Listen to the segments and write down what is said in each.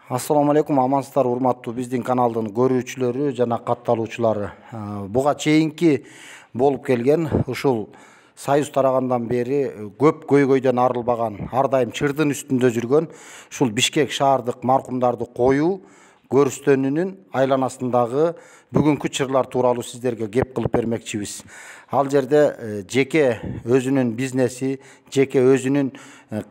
Assalamu alaikum, амансыздар урматтуу биздин каналдын көрүүчүлөрү жана катталуучулары. Буга чейинки болуп келген ушул Союз тарагандан бери көп көйгөйдөн арылбаган, ар дайым чырдын үстүндө жүргөн ушул Бишкек шаардык маркумдарды коюу көрүстөнүнүн айланасындагы бүгүнкү чырлар тууралуу сиздерге кеп кылып бермекчибиз. Ал жерде жеке өзүнүн бизнеси, жеке өзүнүн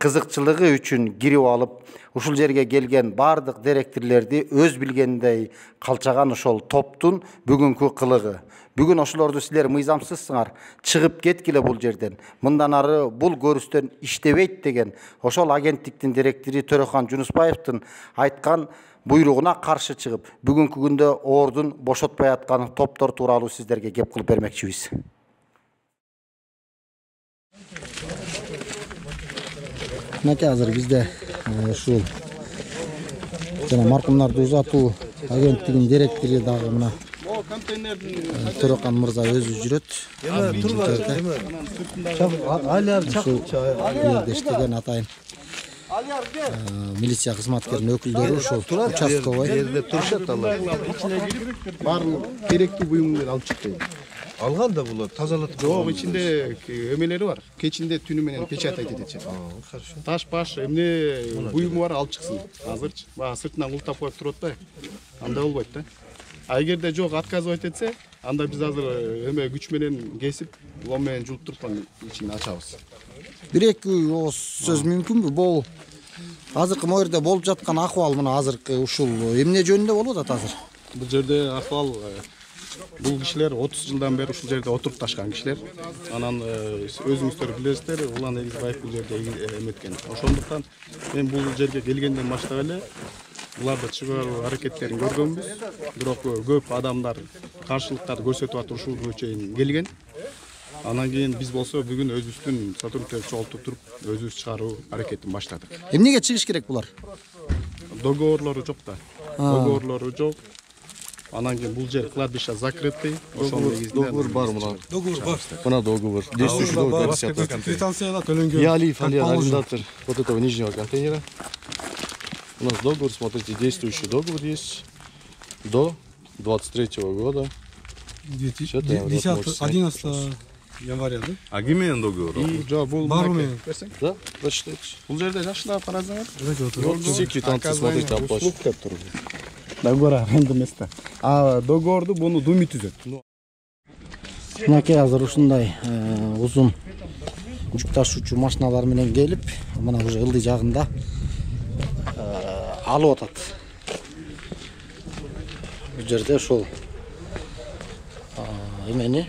кызыкчылыгы үчүн кирип алып, ушул жерге келген бардык директорлерди өз билгендей калчаган ошол топтун бүгүнкү кылыгы. Бүгүн ошолорду силер мыйзамсызсыңар, чыгып кеткиле бул жерден. Мындан ары бул көрүстөн иштебейт деген ошол агенттиктин директору Төрөхан Жунуспаевдин айткан буйругуна каршы чыгып, бүгүнкү күндө ордун бошотпай аткан топтор тууралуу сиздерге кеп кылып бермекчибиз. Мынакей азыр бизде ушул жана маркумдарды узатуу агенттигинин директору дагы мына Төрөкан мырза өзү жүрөт. Ушул жерде иштеген атайын милиция кызматкеринин өкүлдөрү ушул участковый жерде турушат алар. Барлык керектүү буюмдарды алып чыкты. Алган да булар тазалатып. Жок, ичинде эмелери бар. Кечинде түнү менен печатать этет. Хорошо. Таш-баш эмне буюму бар алып чыксын. Азырчы баа сыртынан култап коюп туруп атпайбы? Анда болбойт да. А эгерде жок отказывать этсе, анда биз азыр эме күч менен кесип, лом менен жууп туруп ичин ачабыз. Бир-эки ооз сөз мүмкүнбү? Бул азыркы моерде болуп жаткан акыбал мына азыркы ушул эмне жөнүндө болуп атат азыр? Бул жерде акыбал бул кишилер 30 жылдан бери ушул жерде отуруп ташкан кишилер. Анан өзүңүздөр билесиздер, Улан Эгизбаев бул жерде эметкен. Ошондуктан мен бул жерге келгенден баштап эле буларды чыгаруу аракеттерин көргөнбүз. Бирок көп адамдар каршылыктарды көрсөтүп атып ушуга чейин келген. Анан кийин биз болсо бүгүн өзүбүздүн сотрудниктерди чогултуп туруп өзүбүз чыгаруу аракетин баштадык. Эмнеге чыгыш керек булар? Договорлору жок да. Договорлору жок. Анан кийин бул жер кладбище закрытый. Договор бар мына. Договор бар. Мына договор. Действующий договор. Квитанцияда төлөнгөн. Я Алиев Алия, арендатор вот этого нижнего контейнера. У нас договор, смотрите, действующий договор есть до 23-го года. 11 января, да? А киммен договор? Жок, бул Бар менен. Да, прочитайте. Бул жерде жашында параза бар. Вот все квитанции, смотрите, там площадь. Договор аренда места. А договорду буну Думи түзөт. Мынакей азыр ушундай узун жүк ташуучу машиналар менен келип, мына уже ылдый жагында алып атат. Бул жерде ошол эмени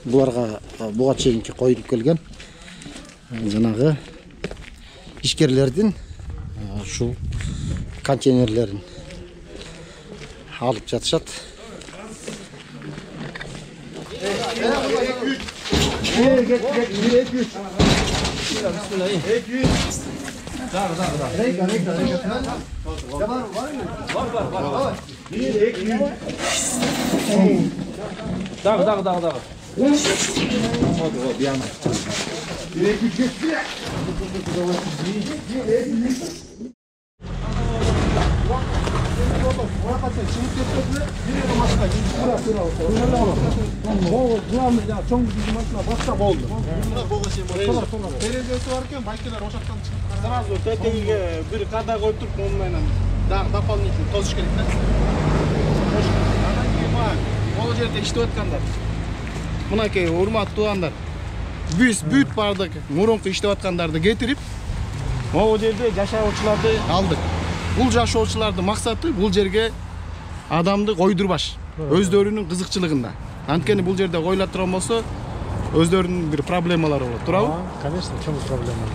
буларга буга чейинки коюлуп келген жанагы ишкерлердин ушул контейнерлерин алып жатышат. Дагы. Терезеси бар экен, байкелер ошоктон чыгып сразу тетегиге бир када коюп туруп, муну менен дагы дополнительно тосуш керек да. Анан кийин могу жерде иштеп аткандар. Мынакей урматтуу туугандар. Биз бүт бардык мурунку иштеп аткандарды кетирип, могу жерде жашоочуларды алдык. Бул жашоочулардын максаты бул жерге адамды койдурбаш, өздөрүнүн кызыкчылыгында. Анткени бул жерде коюла турган болсо, өздөрүнүн бир проблемалары болот, туурабы? Конечно, в чем проблема?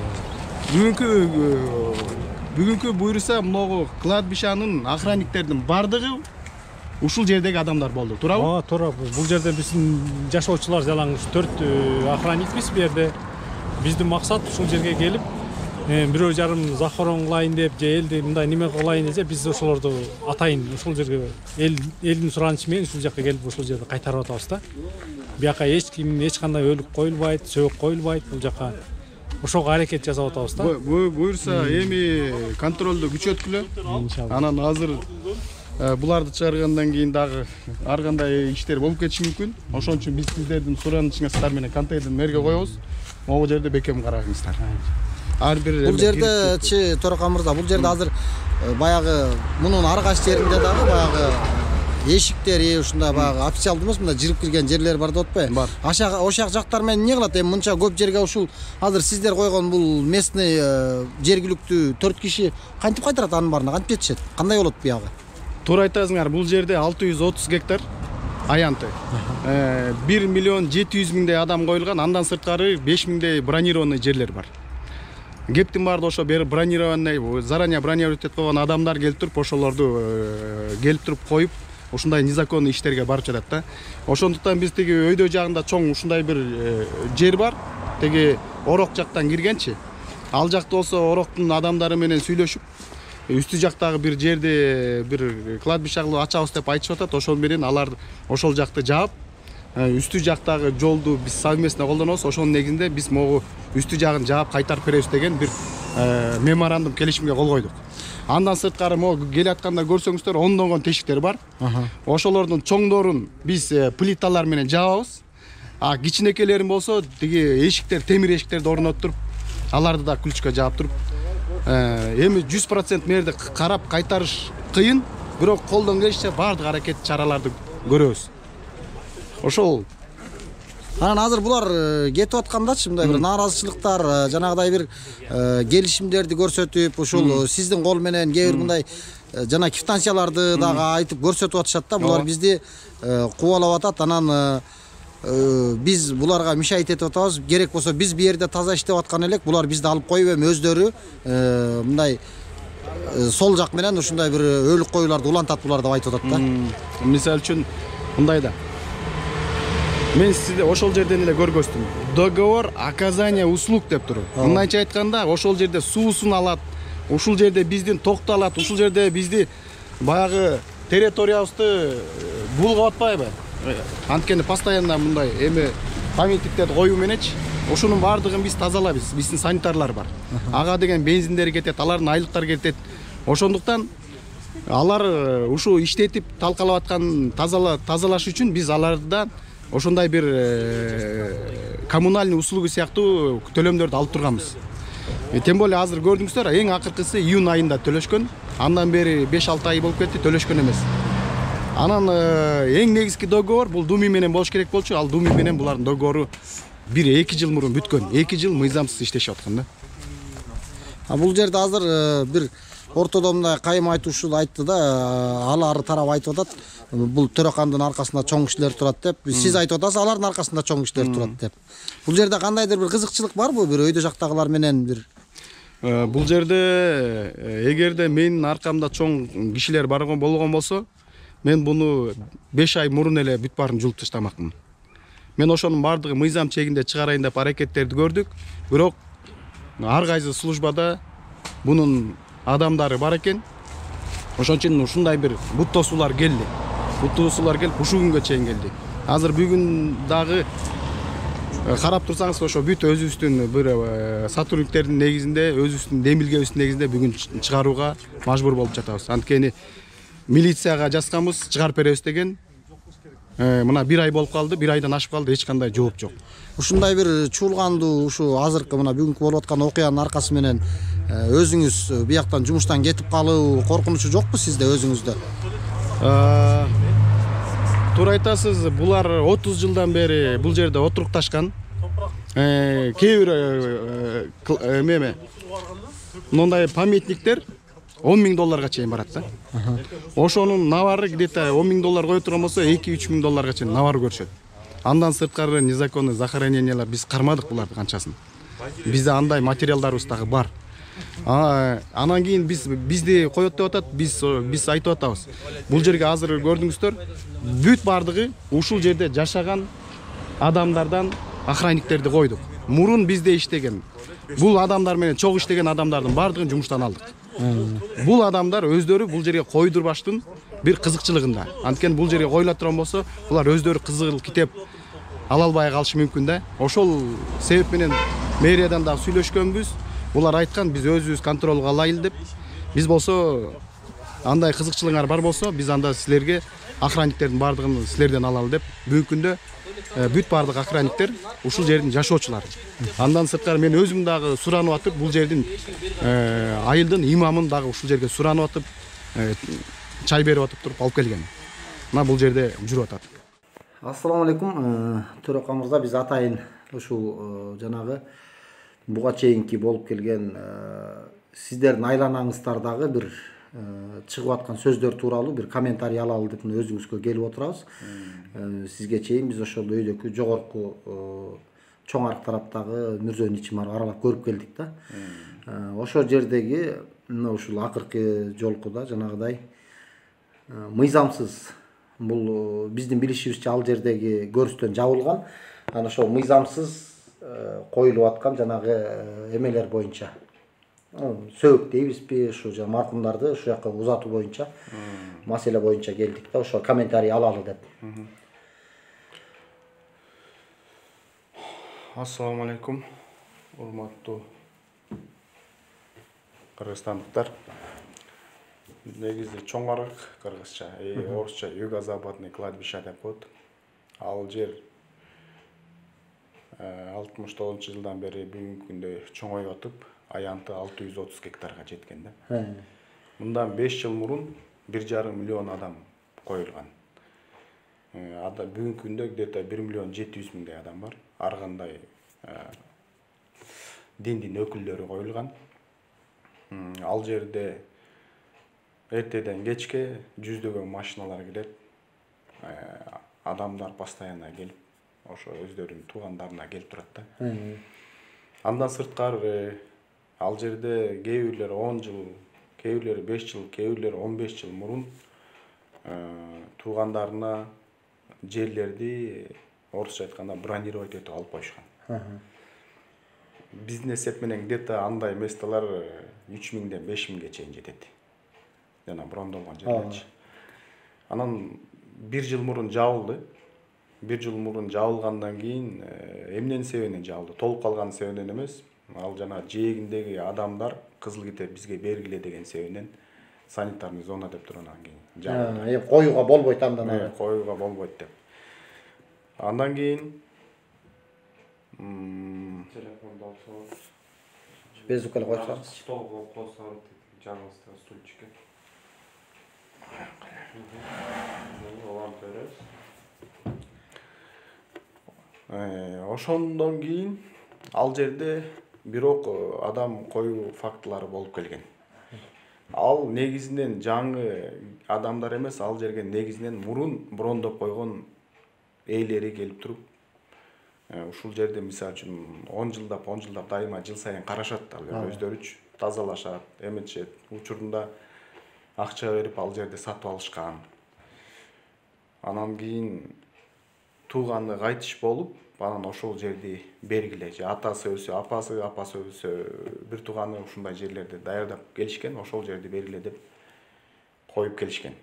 Бүгүнкү буйруса могу кладбищанын охранниктердин бардыгы ушул жердеги адамдар болду, туурабы? Туура. Бул жерде биздин жашоочулар жалаң 4 охранникпиз бу жерде. Биздин максат ушул жерге келип, бирөө жарым захорон кылайын деп, же элди мындай неме кылайын десе, биз ошолорду атайын ушул жерге элдин суранычы менен ушул жакка келип ушул жерде кайтарып атабыз да. Бияка эч ким эч кандай өлүк коюлбайт, сөөк коюлбайт бул жака. ошого аракет жасап атабыз да. Буюрса эми контролду күчөткүлө. Иншалла. Анан азыр буларды чыгаргандан кийин дагы ар кандай иштер болуп кетиши мүмкүн. Ошон үчүн биз сиздердин суранышыңыздар менен контейнерди мерге коебуз. Могу жерде бекем карагыңыздар. Ар бир Бул жерде Торакан мырза, бул жерде азыр баягы мунун ар кайсы жеринде дагы баягы эшиктери ушундай баягы официалдуу эмес, мындай жирип кирген жерлер бар деп атпайбы? Бар. Ошак жактар менен эмне кылат? Эми мынча көп жерге ушул азыр сиздер койгон бул местный жергиликтүү 4 киши кантип кайтарат анын баарына? Кантип жетишет? Кандай болот буягы? Туура айтасыңар, бул жерде 630 гектар аянты. 1 миллион 700 миңдей адам коюлган, андан сырткары 5 миңдей бронированный жерлер бар. Кептин баарды ошо бронированный, заранее бронировать этип койгон адамдар келип туруп, ошолорду келип туруп коюп, ушундай незаконный иштерге барып жатат да. Ошондуктан биз тиги өйдө жагында чоң ушундай бир жер бар. Теги Орок жактан киргенчи. Ал жакта болсо Ороктун адамдары менен сүйлөшүп, үстү жактагы бир жерди бир кладбище ачабыз деп айтышып атат. Ошол менен алар ошол жакты жаап, үстү жактагы жолду биз совместно колдонобуз. Ошонун негизинде биз могу үстү жагын жаап кайтарып беребиз деген бир меморандум келишимге кол койдук. Андан сырткары могу келатканда көрсөңүздөр ондогон тешиктер бар. Ошолордун чоңдорун биз плиталар менен жаабыз. А кичинекелерин болсо тиги эшиктер, темир эшиктерди орноттуруп, аларды да ключка жаап туруп, эми 100% мерде карап кайтарыш кыйын, бирок колдон келишинче баардык аракет чараларды көрөбүз. Ошол. Анан азыр булар кетип аткандачы мындай бир нааразычылыктар, жанагыдай бир келишимдерди көрсөтүп, ушул сиздин кол менен кээ бир мындай жана квитанцияларды дагы айтып көрсөтүп атышат да. Булар бизди кубалап атат. Анан биз буларга мишайт этип атабыз. Керек болсо биз бу жерде таза иштеп аткан элек, булар бизди алып коюп эми өздөрү мындай сол жак менен ушундай бир өлүк коюларды улантат булар деп айтып атат да. Мисалы үчүн мындай да. Мен сизде ошол жерден эле көргөздүм. Договор оказания услуг деп туруп. Мындайча айтканда, ошол жерде суусун алат, ушул жерде биздин токту алат, ушул жерде бизди баягы территориябызды булгап атпайбы? Анткени постоянно мындай эми памятниктерди коюу мененчи ошонун баардыгын биз тазалайбыз. Биздин санитарлар бар. Ага деген бензиндер кетет, алардын айлыктары кетет. Ошондуктан алар ушу иштетип талкалап аткан тазалаш үчүн биз алардан ошондой бир коммунальный услуга сыяктуу төлөмдөрдү алып турганбыз. Тем более азыр көрдүңүздөр, эң акыркысы июнь айында төлөшкөн. Андан бери 5-6 ай болуп кетти, төлөшкөн эмес. Анан эң негизги договор бул Думи менен болуш керек болчу. Ал Думи менен булардын договору 1-2 жыл мурун бүткөн. 2 жыл мыйзамсыз иштешип аткан да. Бул жерде азыр бир ортодо мындай кайым айтуучу айтты да, алары тарап айтып атат. Бул Төрөкандын аркасында чоң кишилер турат деп. Сиз айтып атасыз, алардын аркасында чоң кишилер турат деп. Бул жерде кандайдыр бир кызыкчылык барбы? Бир өйдө жактагылар менен бир бул жерде эгерде менин аркамда чоң кишилер болгон болсо, мен буну 5 ай мурун эле бүт баарын жулуп таштамакмын. Мен ошонун баардыгы мыйзам чегинде чыгарайын деп аракеттерди көрдүк. Бирок ар кайсы службада бунун адамдары бар экен. Ошон үчүн ушундай бир бут тосуулар келди. Бут тосуулар келип ушул күнгө чейин келди. Азыр бүгүн дагы карап турсаңыз, ошо бүт өзүбүздүн бир сотрудниктердин негизинде, өзүбүздүн демилгебиздин негизинде бүгүн чыгарууга мажбур болуп жатабыз. Анткени милицияга жазганбыз, чыгарып беребиз деген. Мына 1 ай болуп калды, 1 айдан ашып калды, эч кандай жооп жок. Ушундай бир чуулгандуу ушу азыркы мына бүгүнкү болуп аткан окуянын аркасы менен өзүңүз бияктан жумуштан кетип калуу коркунучу жокпу сизде өзүңүздө? Туура айтасыз, булар 30 жылдан бери бул жерде отурукташкан. Кээ бир мындай памятниктер $10,000 чейин барат да. Ошонун навары где-то $10,000 кое турган болсо 2-3 миң долларга чейин навар көрүшөт. Андан сырткары незаконный захоронениялар биз кармадык буларды канчасын. Бизде андай материалдарыбыз дагы бар. Анан кийин бизди коет деп атат, биз айтып атабыз. Бул жерге азыр көрдүңүздөр, бүт бардыгы ушул жерде жашаган адамдардан охранниктерди койдук. Мурун бизде иштеген, бул адамдар менен чогуу иштеген адамдардын бардыгын жумуштан алдык. Бул адамдар өздөрү бул жерге койдурбаштын бир кызыкчылыгында. Анткени бул жерге коюла турган болсо, булар өздөрү кызыл китеп ала албай калышы мүмкүн да. Ошол себеп менен мэриядан дагы сүйлөшкөнбүз. Булар айткан биз өзүбүз контролго алайлы деп. Биз болсо андай кызыкчылыгыңар бар болсо, биз анда силерге охранниктердин бардыгын силерден алалы деп. Бүгүнкү күндө бүт бардык охранниктер ушул жердин жашоочулары. Андан сырткары мен өзүм дагы суранып атып, бул жердин айылдын имамын дагы ушул жерге суранып атып, чай берип атып туруп алып келген. Мына бул жерде жүрүп атат. Ассаламу алейкум. Төрака мырза, биз атайын ушул жанагы буга чейинки болуп келген сиздердин айланаңыздардагы бир чыгып аткан сөздөр тууралуу бир комментарий алалы деп өзүңүзгө келип отурабыз. Сизге чейин биз ошол өйдөгү жогорку чоң арык тараптагы Мирзөнүн ичин барып аралап көрүп келдик да. Ошол жердеги ушул акыркы жолку да жанагыдай мыйзамсыз, бул биздин билишибизче ал жердеги көрүстөн жабылган, анан ошол мыйзамсыз коюлуп аткан жанагы эмелер боюнча сөөгүт дейбизби, ушу жана маркумдарды ушул жака узатуу боюнча маселе боюнча келдик да, ошо комментарий алалы деп. Ассаламу алейкум, урматтуу кыргызстандыктар. Негизи чоң арык кыргызча, орусча юго-западный кладбище деп коет. Ал жер 69-жылдан бери бүгүнкү күндө чоңоюп атып, аянты 630 гектарга жеткен да. Мындан 5 жыл мурун 1,5 миллион адам коюлган. Бүгүнкү күндө где-то 1 миллион 700 миңдей адам бар. Ар кандай диндин өкүлдөрү коюлган. Ал жерде эртеден кечке жүздөгөн машиналар кирет. Адамдар постоянно келип, ошо өздөрүнүн туугандарына келип турат да. Андан сырткары ал жерде кээ бирлери 10 жыл, кээ бирлери 5 жыл, кээ бирлери 15 жыл мурун туугандарына жерлерди орусча айтканда бронировать этип алып коюшкан. Биздин эсеп менен где-то андай месталар 3000ден 5000ге чейин жетет. Жана брондолгон жерлерчи. Анан 1 жыл мурун жабылды. 1 жыл мурун жабылгандан кийин эмненин себебинен жабылды? Толуп калган себебинен эмес. Ал жана жээгиндеги адамдар кызыл китеп бизге бергиле деген себебинен санитарный зона деп тургандан кийин жабылды. Коюуга болбойт андан ары. Коюуга болбойт деп. Андан кийин телефонду алсаңыз, Безукал койсаңыз. столго косаңыз, жаңыңызда стульчикке. Олар беребиз. Ошондон кийин ал жерде бирок адам коюу фактылары болуп келген. Ал негизинен жаңы адамдар эмес, ал жерге негизинен мурун брондоп койгон ээлери келип туруп, ушул жерде мисалы үчүн 10 жылдап дайыма жыл сайын карашат, ал өздөрүчү тазалашат, эметишет. Учурунда акча берип ал жерде сатып алышкан. Анан кийин тууганы кайтыш болуп, анан ошол жерди бергиле. Атасы өлсө, апасы өлсө, бир тууганы ушундай жерлерди даярдап келишкен, ошол жерди бергиле деп коюп келишкен.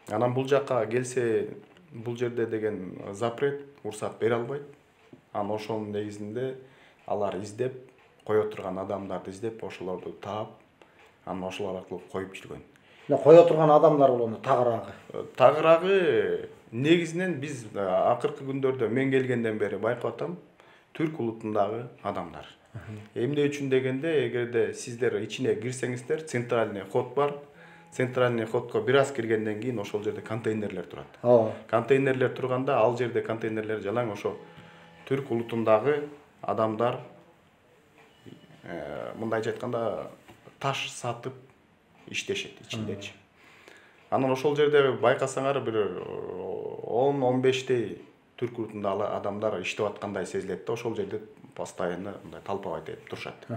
Анан бул жакка келсе, бул жерде деген запрет, уруксат бере албайт. Анан ошонун негизинде алар издеп, кое турган адамдарды издеп, ошолорду таап, анан ошолор аркылуу коюп жүргөн. Кое турган адамдар болону тагыраагы. Тагыраагы негизинен биз акыркы күндөрдө мен келгенден бери байкап атам, түрк улутундагы адамдар. Эмне үчүн дегенде, эгерде сиздер ичине кирсеңиздер, центральный ход бар. Центральный ходко бир аз киргенден кийин ошол жерде контейнерлер турат. Контейнерлер турганда, ал жерде контейнерлер жалаң ошо түрк улутундагы адамдар, мындайча айтканда, таш сатып иштешет ичиндечи. Анан ошол жерде байкасаңар бир 10-15 түрк улутундагы адамдар иштеп аткандай сезилет да, ошол жерде постоянно мындай талпабай этип турушат.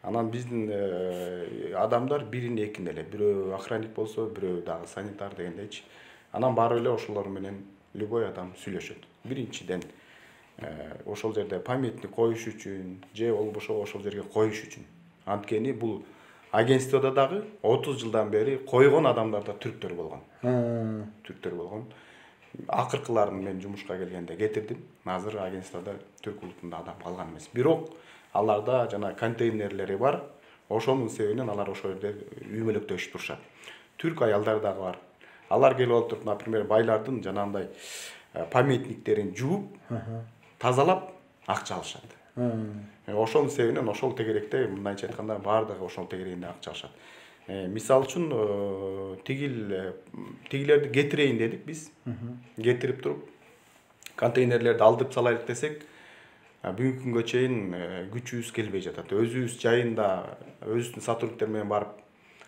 Анан биздин адамдар бирин экин эле, бирөө охранник болсо, бирөө дагы санитар дегендейчи. Анан барып эле ошолор менен любой адам сүйлөшөт. Биринчиден ошол жерде памятник коюш үчүн, же болбошо ошол жерге коюш үчүн. Анткени бул агентствода дагы 30 жылдан бери койгон адамдар да түрктөр болгон. Түрктөр болгон. акыркыларын мен жумушка келгенде кетирдим. Азыр агентствода түрк улутунда адам калган эмес. Бирок аларда жана контейнерлери бар. Ошонун себебинен алар ошол жерде үймөлөктөшүп турушат. Түрк аялдар дагы бар. Алар келип отуруп, например, байлардын жанагындай памятниктерин жууп, тазалап акча алышат. Ошонун себебинен ошол тегеректе мындайча айтканда баардыгы ошол тегерегинде акча алышат. Мисалы үчүн тигилерди кетирейин дедик биз. Кетирип туруп контейнерлерди алдырып салайлык десек, бүгүнкү күнгө чейин күчүбүз келбей жатат. Өзүбүз жайында өзүбүздүн сотрудниктер менен барып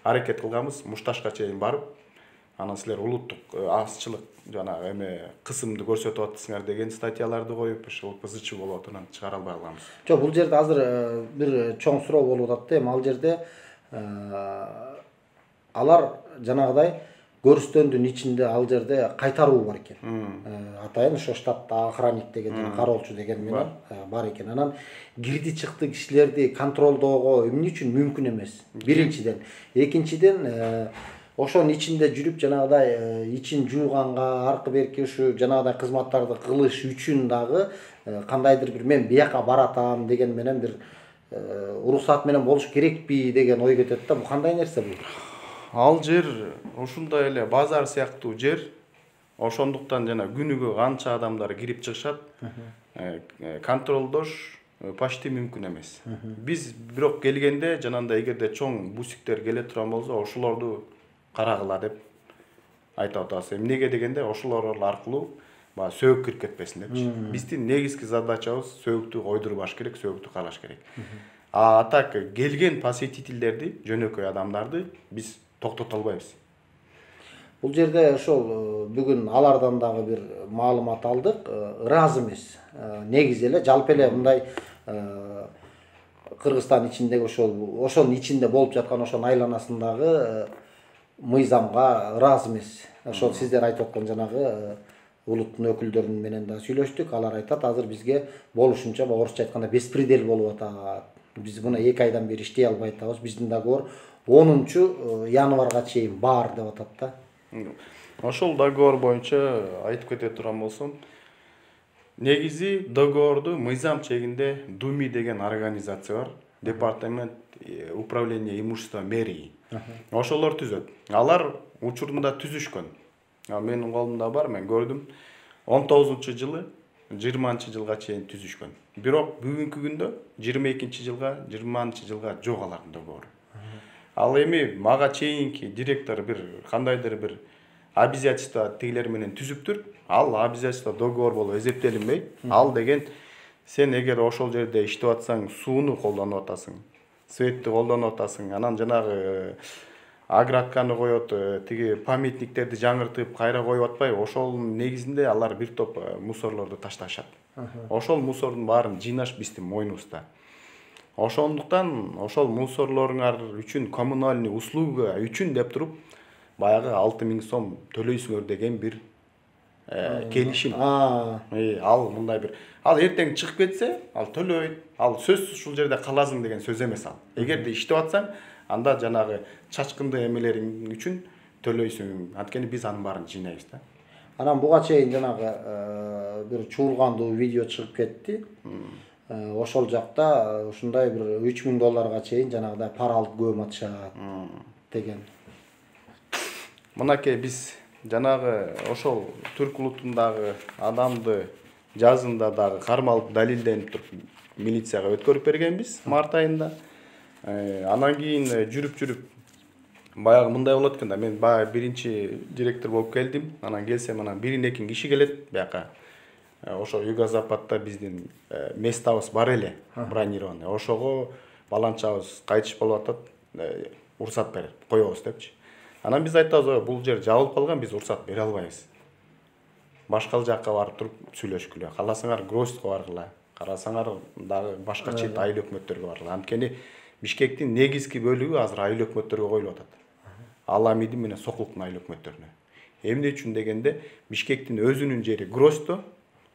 аракет кылганбыз, Мушташка чейин барып, анан силер улуттук азчылык жана кысымды көрсөтүп атасыңар деген статьяларды коюп, ошол ПЗЧ болуп атып анан чыгара албай калганбыз. Жок, бул жерде азыр бир чоң суроо болуп атат да. Ал жерде алар жанагыдай көрүстөндүн ичинде ал жерде кайтаруу бар экен. Атайын ошо штатта охранник деген, кароолчу деген менен бар экен. Анан кирди чыкты кишилерди контролдоого эмне үчүн мүмкүн эмес? Биринчиден, экинчиден ошонун ичинде жүрүп жанагыдай ичин жууганга, аркы берки ушу жанагыдай кызматтарды кылыш үчүн дагы кандайдыр бир мен бияка баратам деген менен бир уруксат менен болуш керекпи деген ой кетет да. Бул кандай нерсе бул? Ал жер ушундай эле базар сыяктуу жер. Ошондуктан жана күнүгө канча адамдар кирип чыгышат. Контролдош почти мүмкүн эмес. Биз бирок келгенде жанагындай эгерде чоң бусиктер келе турган болсо, ошолорду карагыла деп айтып атабыз. Эмнеге дегенде ошолор аркылуу сөөгүк кирип кетпесин депчи. Биздин негизги задачабыз сөөгүктү койдурбаш керек, сөөгүктү караш керек. А так келген посетительдерди, жөнөкөй адамдарды биз токтото албайбыз. Бул жерде ошол бүгүн алардан дагы бир маалымат алдык. Ыраазы эмес. Негизи эле жалпы эле мындай Кыргызстан ичиндеги ошонун ичинде болуп жаткан ошонун айланасындагы мыйзамга ыраазы эмес. Ошол сиздер айтып аткан жанагы улуттун өкүлдөрү менен да сүйлөштүк. Алар айтат, азыр бизге болушунча орусча айтканда беспредел болуп атат. Биз муну 2 айдан бери иштей албай атабыз. Биздин договор 10 январга чейин бар деп атат да. Ошол договор боюнча айтып кете турган болсом, негизи договорду мыйзам чегинде ДУМИ деген организация бар. Департамент управления имущества мэрии. Ошолор түзөт. Алар учурунда түзүшкөн. Менин колумда бар, мен көрдүм. 19-жылы 20-жылга чейин түзүшкөн. Бирок бүгүнкү күндө 22-жылга, 20-жылга жок алардын договору. Ал эми мага чейинки директор бир кандайдыр бир обязательство тигилер менен түзүптүр. Ал обязательство договор болуп эсептелинбей. Ал деген сен эгер ошол жерде иштеп атсаң, сууну колдонуп атасың, светти колдонуп атасың, анан жанагы оградканы коет, тиги памятниктерди жаңыртып кайра коюп атпай, ошол негизинде алар бир топ мусорлорду ташташат. Ошол мусордун баарын жыйнаш биздин мойнубузда. Ошондуктан ошол мусорлоруңар үчүн коммунальный услуга үчүн деп туруп баягы 6000 сом төлөйсүңөр деген бир келишим. Ал мындай бир. Ал эртең чыгып кетсе, ал төлөйт. Ал сөзсүз ушул жерде каласың деген сөз эмес ал. Эгерде иштеп атсаң, анда жанагы чачкынды эмелериң үчүн төлөйсүң. Анткени биз анын баарын жыйнайбыз да. Анан буга чейин жанагы бир чуулгандуу видео чыгып кетти. Ошол жакта ушундай бир $3000 чейин жанагыдай пара алып көм атышат деген. Мынакей биз жанагы ошол түрк улутундагы адамды жазында дагы кармалып далилденип туруп милицияга өткөрүп бергенбиз март айында. Анан кийин жүрүп баягы мындай болот экен да, мен баягы биринчи директор болуп келдим. Анан келсем, анан 1-2 киши келет бияка. Ошо юго-западта биздин местабыз бар эле, бронированный. Ошого баланчабыз кайтыш болуп атат, уруксат берип коебуз депчи. Анан биз айтабыз, бул жер жабылып калган, биз уруксат бере албайбыз. Башка жакка барып туруп сүйлөшкүлө. Кааласаңар Гроздко баргыла, карасаңар дагы башка чет айыл өкмөттөргө баргыла. Анткени Бишкектин негизги бөлүгү азыр айыл өкмөттөргө коюлуп атат. Аламидин менен Сокулуктун айыл өкмөттөрүнө. Эмне үчүн дегенде, Бишкектин өзүнүн жери Гроздто,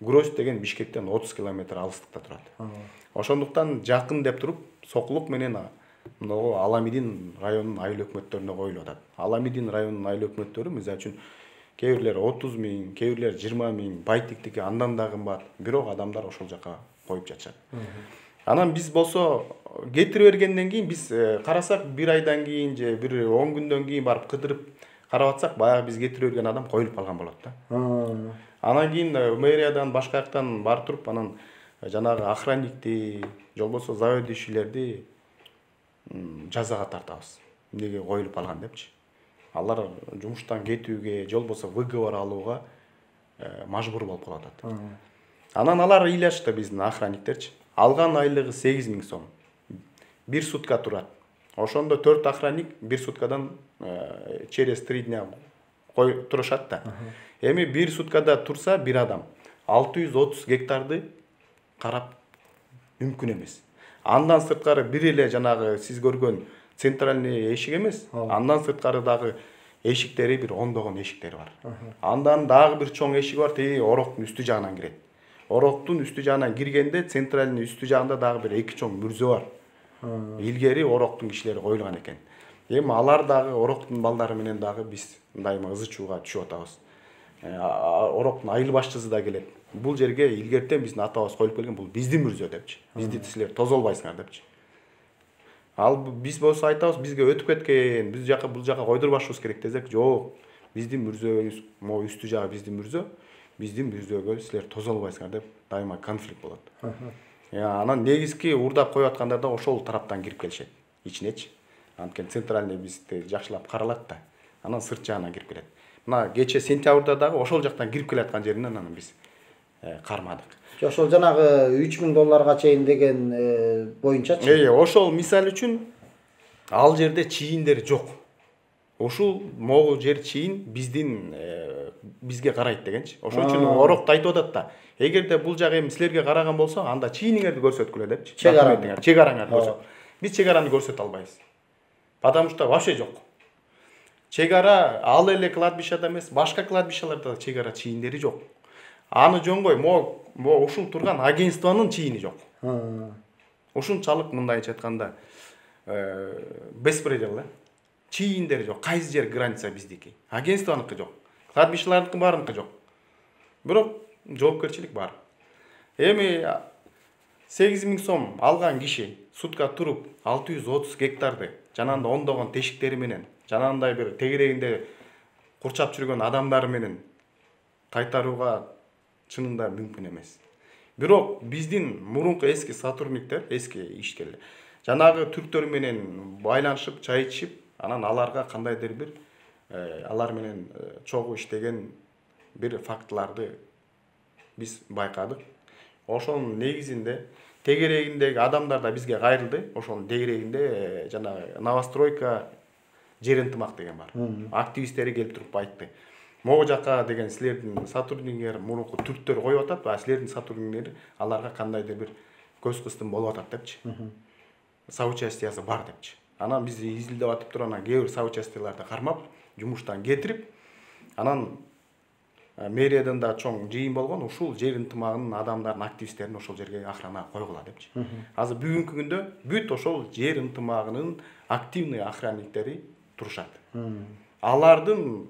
Грозд деген Бишкектен 30 км алыстыкта турат. Ошондуктан жакын деп туруп Сокулук менен могу Аламидин районунун айыл өкмөттөрүнө коюлуп атат. Аламидин районунун айыл өкмөттөрү мисалы үчүн кээ бирлери 30 миң, кээ бирлери 20 миң, байтиктики андан да кымбат. Бирок адамдар ошол жака коюп жатышат. Анан биз болсо кетирип бергенден кийин биз карасак 1 айдан кийин же 10 күндөн кийин барып кыдырып карап атсак, баягы биз кетирип берген адам коюлуп калган болот да. Анан кийин мэриядан башка жактан барып туруп, анан жанагы охранникти, же болбосо заведующийлерди жазага тартабыз. Эмнеге коюлуп калган депчи. Алар жумуштан кетүүгө, же болбосо выговор алууга мажбур болуп калып атат. Анан алар ыйлашты биздин охранниктерчи. Алган айлыгы 8 миң сом. 1 сутка турат. Ошондо 4 охранник 1 суткадан через 3 дня турушат да. Эми 1 суткада турса бир адам 630 гектарды карап мүмкүн эмес. Андан сырткары бир эле жанагы сиз көргөн центральный эшик эмес. Андан сырткары дагы эшиктери бир ондогон эшиктери бар. Андан дагы бир чоң эшиги бар, теги ороктун үстү жагынан кирет. Ороктун үстү жагынан киргенде центральный үстү жагында дагы бир 2 чоң мүрзө бар. Илгери ороктун кишилери коюлган экен. Эми алар дагы ороктун балдары менен дагы биз дайыма ызы чууга түшүп атабыз. Ороктун айыл башчысы да келет. Бул жерге илгертен биздин атабыз коюп келген, бул биздин мүрзө депчи. Бизди силер тозолбайсыңар депчи. Ал биз болсо айтабыз, бизге өтүп кеткен, биз жака бул жака койдурбашыбыз керек десек, жок. Биздин мүрзөбүз, могу үстү жагы биздин мүрзөгө силер тозолбайсыңар деп дайыма конфликт болот. Анан негизги урдап коюп аткандар да ошол тараптан кирип келишет, ичинечи. Анткени центральный бизди жакшылап каралат да. Анан сырт жагынан кирип келет. Мына кече сентябрда дагы ошол жактан кирип келаткан жеринен анан биз кармадык. Ошол жанагы 3000 долларга чейин деген боюнчачы. Ошол мисал үчүн ал жерде чийиндер жок. Ушул могу жер чийин биздин бизге карайт дегенчи. Ошон үчүн орокту айтып атат да. Эгерде бул жак эми силерге караган болсо, анда чийиниңерди көрсөткүлө депчи. Чегараңарды көрсөт. Биз чегараны көрсөтө албайбыз. Потому что вообще жок. Чегара ал эле кладбищада эмес, башка кладбищаларда чегара чийиндери жок. Аны жоңгой, мо ушул турган агентствонун чийини жок. Ушунчалык мындайча айтканда беспредел да. Чийиндери жок. Кайсы жер граница биздики? Агентствонуку жок. Кладбищалардыкы баарыныкы жок. Бирок жоопкерчилик бар. Эми 8 миң сом алган киши сутка туруп 630 гектарды жанагында ондогон тешиктери менен, жанагындай бир тегерегинде курчап жүргөн адамдары менен кайтарууга чынында мүмкүн эмес. Бирок биздин мурунку эски сотрудниктер, эски ишкерлер жанагы түрктөр менен байланышып, чай ичип, анан аларга кандайдыр бир алар менен чогуу иштеген бир фактыларды биз байкадык. Ошонун негизинде тегерегиндеги адамдар да бизге кайрылды. Ошонун тегерегинде жанагы новостройка жер ынтымак деген бар. Активисттери келип туруп айтты. Могу жака деген силердин сотрудниктер мурунку түрктөр коюп атат, а силердин сотрудниктер аларга кандайдыр бир көз кыстым болуп атат депчи. Соучастиясы бар депчи. Анан биз изилдеп атып туруп, анан кээ бир соучастияларды кармап, жумуштан кетирип, анан мэриядан да чоң жыйын болгон, ушул жер ынтымагынын адамдарын, активисттерин ошол жерге охрана койгула депчи. Азыр бүгүнкү күндө бүт ошол жер ынтымагынын активный охранниктери турушат. Алардын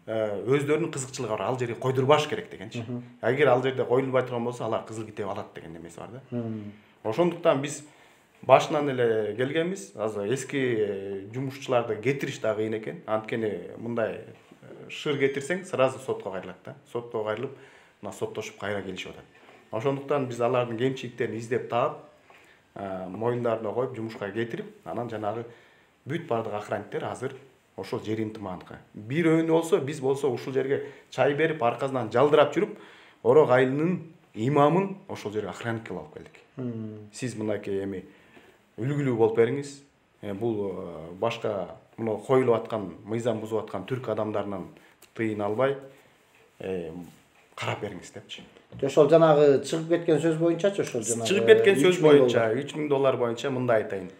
өздөрүнүн кызыкчылыгы бар, ал жерге койдурбаш керек дегенчи. Эгер ал жерде коюлбай турган болсо, алар кызыл китеп алат деген немеси бар да. Ошондуктан биз башынан эле келгенбиз. Азыр эски жумушчуларды кетириш да кыйын экен. Анткени мындай шыр кетирсең, сразу сотко кайрылат да. Сотко кайрылып, мына соттошуп кайра келишип атат. Ошондуктан биз алардын кемчиликтерин издеп таап, моюндарына коюп, жумушка кетирип, анан жанагы бүт бардык охранниктер азыр ошол жер ынтымагыныкы. Бир өйүнү болсо, биз болсо ушул жерге чай берип, аркасынан жалдырап жүрүп, Орок айылынын имамын ошол жерге охранник кылып алып келдик. Сиз мынакей эми үлгүлүү болуп бериңиз. Бул башка мына коюлуп аткан, мыйзам бузуп аткан түрк адамдарынан тыйын албай карап бериңиз депчи. Ошол жанагы чыгып кеткен сөз боюнчачы, ошол жанагы чыгып кеткен сөз боюнча 3000 доллар боюнча мындай айтайын.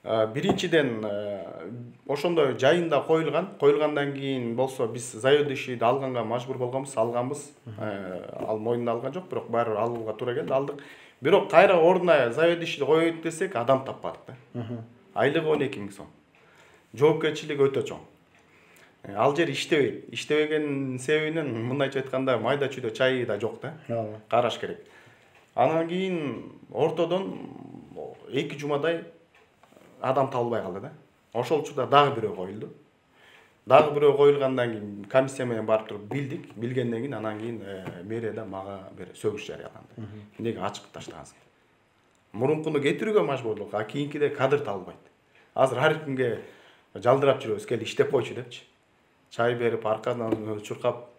Биринчиден ошондой жайында коюлгандан кийин болсо биз заведующийди алганга мажбур болгонбуз, алганбыз. Ал моюнуна алган жок, бирок баары алууга туура келди, алдык. Бирок кайра ордуна заведующийди коёйт десек, адам таппадык да. Айлыгы 12 миң сом. Жоопкерчилиги өтө чоң. Ал жер иштебейт. Иштебеген себебинен мындайча айтканда майда чүйдө чайы да жок да. Караш керек. Анан кийин ортодон 2 жумадай адам табылбай калды да. Ошол учурда дагы бирөө коюлду. Дагы бирөө коюлгандан кийин комиссия менен барып туруп билдик. Билгенден кийин анан кийин мэрияда мага бир сөгүш жарыяланды. Эмнеге ачык таштагансың? Мурункуну кетирүүгө мажбурлук, а кийинкиде кадр табылбайт. Азыр ар кимге жалдырап жүрөбүз, кел иштеп койчу депчи. Чай берип, аркадан чуркап,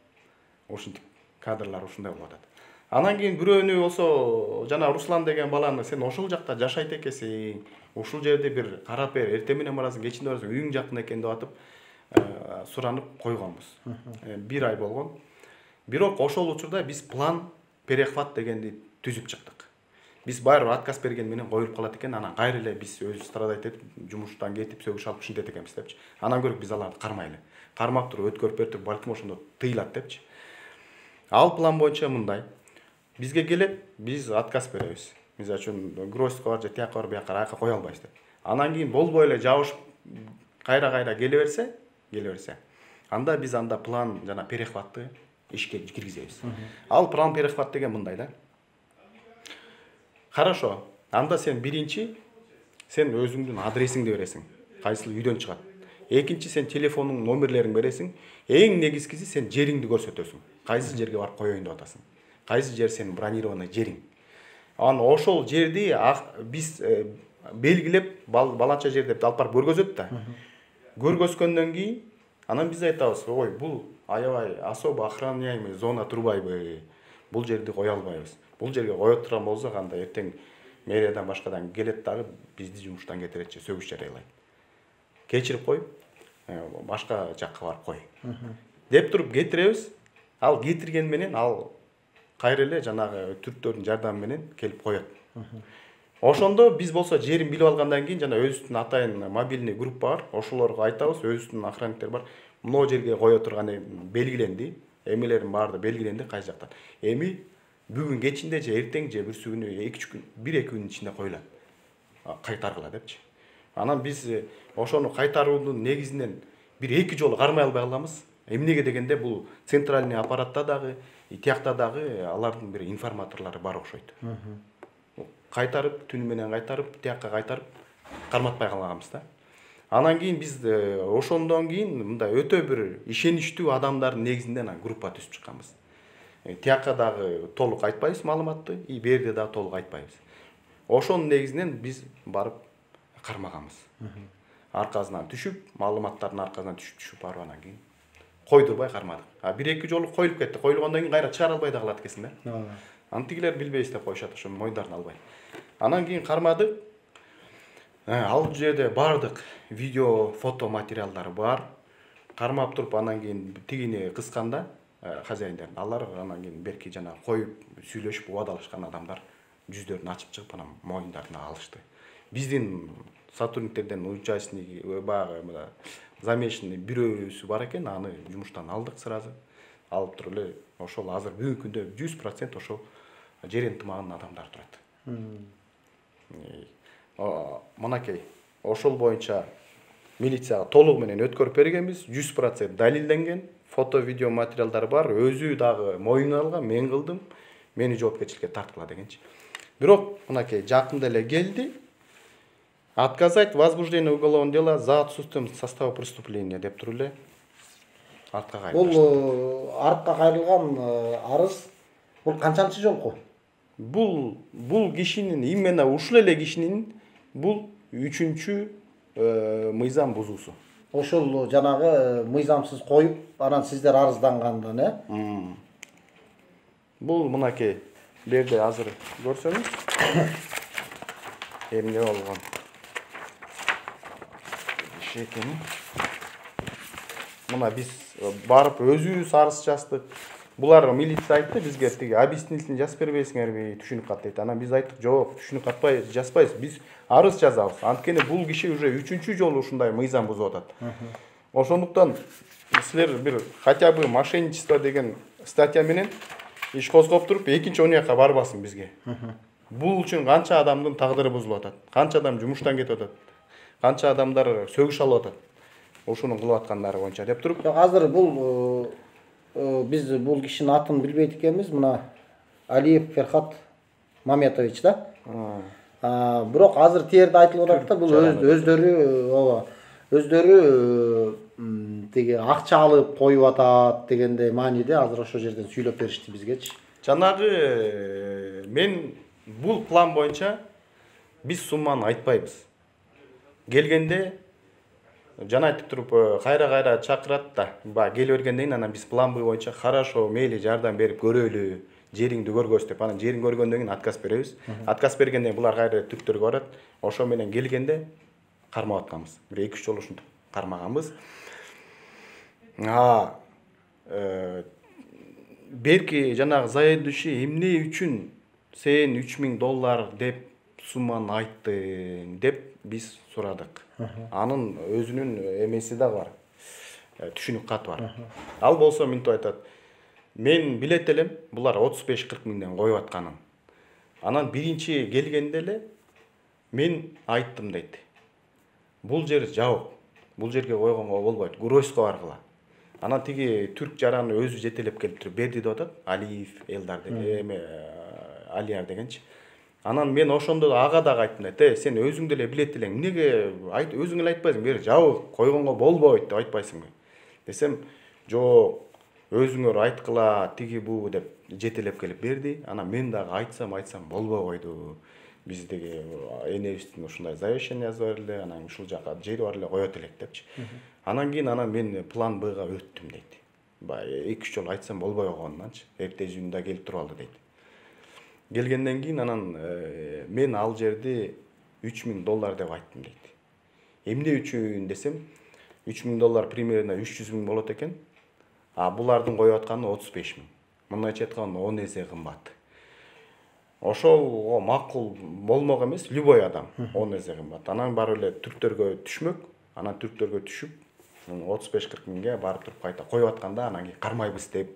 ушинтип кадрлар ушундай болуп атат. Анан кийин бирөөнү болсо, жана Руслан деген баланы сен ошол жакта жашайт экенсиң, ушул жерде бир карап бер, эртең менен барасың, кечинде барасың, үйүң жакын экен деп атып, суранып койгонбуз. 1 ай болгон. Бирок ошол учурда биз план перехват дегенди түзүп чыктык. Биз баары отказ берген менен коюлуп калат экен, анан кайра эле биз өзүбүз страдать этип, жумуштан кетип, сөгүш алып ушинтет экенбиз депчи. Анан көрүп биз аларды кармайлы. Кармап туруп өткөрүп берип, балким ошондо тыйылат депчи. Ал план боюнча мындай. Бизге келет, биз отказ беребиз. Мисалы үчүн Гроздко бар же тияка бар, бияка айка кое албайбыз деп. Анан кийин болбой эле жабышып кайра келе берсе, анда биз план жана перехватты ишке киргизебиз. Ал план перехват деген мындай да. Хорошо. Анда сен биринчи сен өзүңдүн адресиңди бересиң. Кайсыл үйдөн чыгат. Экинчи сен телефонуң номерлерин бересиң. Эң негизгиси сен жериңди көрсөтөсүң. Кайсы жерге барып коеюн деп атасың. Кайсы жер сенин бронированный жериң. Анан ошол жерди биз белгилеп баланча жер деп алып барып көргөзөт да. Көргөзгөндөн кийин анан биз айтабыз, ой, бул аябай особо охраняемый зона турбайбы. Бул жерди кое албайбыз. Бул жерге кое турган болсо анда эртең мэриядан башкадан келет дагы бизди жумуштан кетиретчи, сөгүш жарыялайт. Кечирип коюп, башка жакка барып кой. Деп туруп кетиребиз. Ал кетирген менен ал кайра эле жанагы түрктөрдүн жардамы менен келип коет. Ошондо биз болсо жерин билип алгандан кийин жана өзүбүздүн атайын мобильный группа бар. Ошолорго айтабыз, өзүбүздүн охранниктер бар. Мына жерге кое турган белгиленди. Эмелердин баары белгиленди кайсы жактан. Эми бүгүн кечинде же эртең же бүрсү күнү 2-3 күн, 1-2 күнүн ичинде коюлат. Кайтаргыла депчи. Анан биз ошону кайтаруунун негизинен 1-2 жолу кармай албай калабыз. Эмнеге дегенде бул центральный аппаратта дагы, тиякта дагы алардын бир информаторлору бар окшойт. Кайтарып, түнү менен кайтарып, тиякка кайтарып карматпай калганбыз да. Анан кийин биз ошондон кийин мындай өтө бир ишеничтүү адамдардын негизинен группа түзүп чыкканбыз. Тиякка дагы толук айтпайбыз маалыматты, и берде дагы толук айтпайбыз. Ошонун негизинен биз барып кармаганбыз. Аркасынан түшүп, маалыматтардын аркасынан түшүп барып анан кийин койдурбай кармадык. 1-2 жолу коюлуп кетти. Коюлгондон кийин кайра чыгара албай да калат экенсиң да. Антигилер билбейбиз деп коюшат, ошо мойдарын албай. Анан кийин кармадык. Ал жерде бардык видео, фото материалдары бар. Кармап туруп анан кийин тигини кысканда хозяиндер, алар анан кийин берки жана коюп сүйлөшүп убадалашкан адамдар жүздөрүн ачып чыгып анан моюндарына алышты. Биздин сотрудниктерден участник баягы замешанный бирөөсү бар экен, аны жумуштан алдык сразу. Алып туруп эле ошол азыр бүгүнкү күндө 100% ошол жер ынтымагынын адамдары турат. Мынакей ошол боюнча милицияга толугу менен өткөрүп бергенбиз, 100% далилденген, фото, видео материалдары бар, өзү дагы моюнуна алган, мен кылдым, мени жоопкерчиликке тарткыла дегенчи. Бирок мынакей жакында эле келди. Отказать возбуждение уголовного дела за отсутствием состава преступления деп туруп эле артка кайрылды. Бул артка кайрылган арыз бул канчанчы жолку? Бул кишинин, именно ушул эле кишинин бул 3-чү мыйзам бузуусу. Ошол жанагы мыйзамсыз коюп, анан сиздер арыздангандан, Бул мынакей берде азыр көрсөңүз. Эмне болгон? Шекени. Мына биз барып өзүбүз арыз жаздык. Булар милиция айтты бизге, тиги объяснительный жазып бербейсиңерби, түшүнүк кат дейт. Анан биз айттык, жок, түшүнүк катпай жазбайбыз. Биз арыз жазабыз. Анткени бул киши уже 3-чү жолу ушундай мыйзам бузуп атат. Ошондуктан силер бир хотя бы мошенничество деген статья менен иш козгоп туруп, экинчи онуякка барбасын бизге. Бул үчүн канча адамдын тагдыры бузулуп атат, канча адам жумуштан кетип атат, канча адамдар сөгүш алып атат. ушуну кылып аткандары боюнча деп туруп. Жок, азыр бул биз бул кишинин атын билбейт экенбиз. Мына Алиев Ферхат Маметович да. Бирок азыр тиерде айтылып атат да, бул өздөрү ооба өздөрү тиги акча алып коюп атат дегенде мааниде азыр ошол жерден сүйлөп беришти бизгечи. Жанагы мен бул план боюнча биз сумманы айтпайбыз. Келгенде жана айтып туруп кайра чакырат да. Келип бергенден кийин анан биз план боюнча хорошо, мейли жардам берип көрөлү, жериңди көргөз деп. Анан жерин көргөндөн кийин отказ беребиз. Отказ бергенден булар кайра түрктөргө барат. Ошо менен келгенде кармап атканбыз. Бир 2-3 жолу ушинтип кармаганбыз. Берки жанагы заедущий эмне үчүн сен $3000 деп сумманы айттың деп биз сурадык. Анын өзүнүн эмеси да бар. Түшүнүк каты бар. Ал болсо мынтип айтат. Мен билет элем, булар 35-40 миңден коюп атканын. Анан биринчи келгенде эле мен айттым дейт. Бул жер жабык. Бул жерге койгонго болбойт. Гуройско баргыла. Анан тиги түрк жараны өзү жетелеп келип туруп берди деп атат. Алиев Элдар деген, Алияр дегенчи. Анан мен ошондо ага дагы айттым дейт. Сен өзүң деле билет элең. Эмнеге өзүң эле айтпайсың? Бер жабык, койгонго болбойт деп айтпайсыңбы? Десем, жок, өзүңөр айткыла, тиги бу деп жетелеп келип берди. Анан мен дагы айтсам болбой койду. Биздеги энебиздин ушундай завещание жазып эле, анан ушул жака жери бар эле коет элек депчи. Анан кийин мен план Бга өттүм дейт. 2-3 жолу айтсам болбой койгонунанчы, эртежүндө келип туруп алды дейт. Келгенден кийин анан мен ал жерди $3000 деп айттым дейт. Эмне үчүн десем, $3000 примерно 300 миң болот экен. Булардын коюп атканы 35 миң. Мындайча айтканда 10 эсе кымбат. Ошол макул болмок эмес, любой адам 10 эсе кымбат. Анан барып эле түрктөргө түшмөк, анан түрктөргө түшүп 35-40 миңге барып туруп кайта коюп атканда анан кийин кармайбыз деп.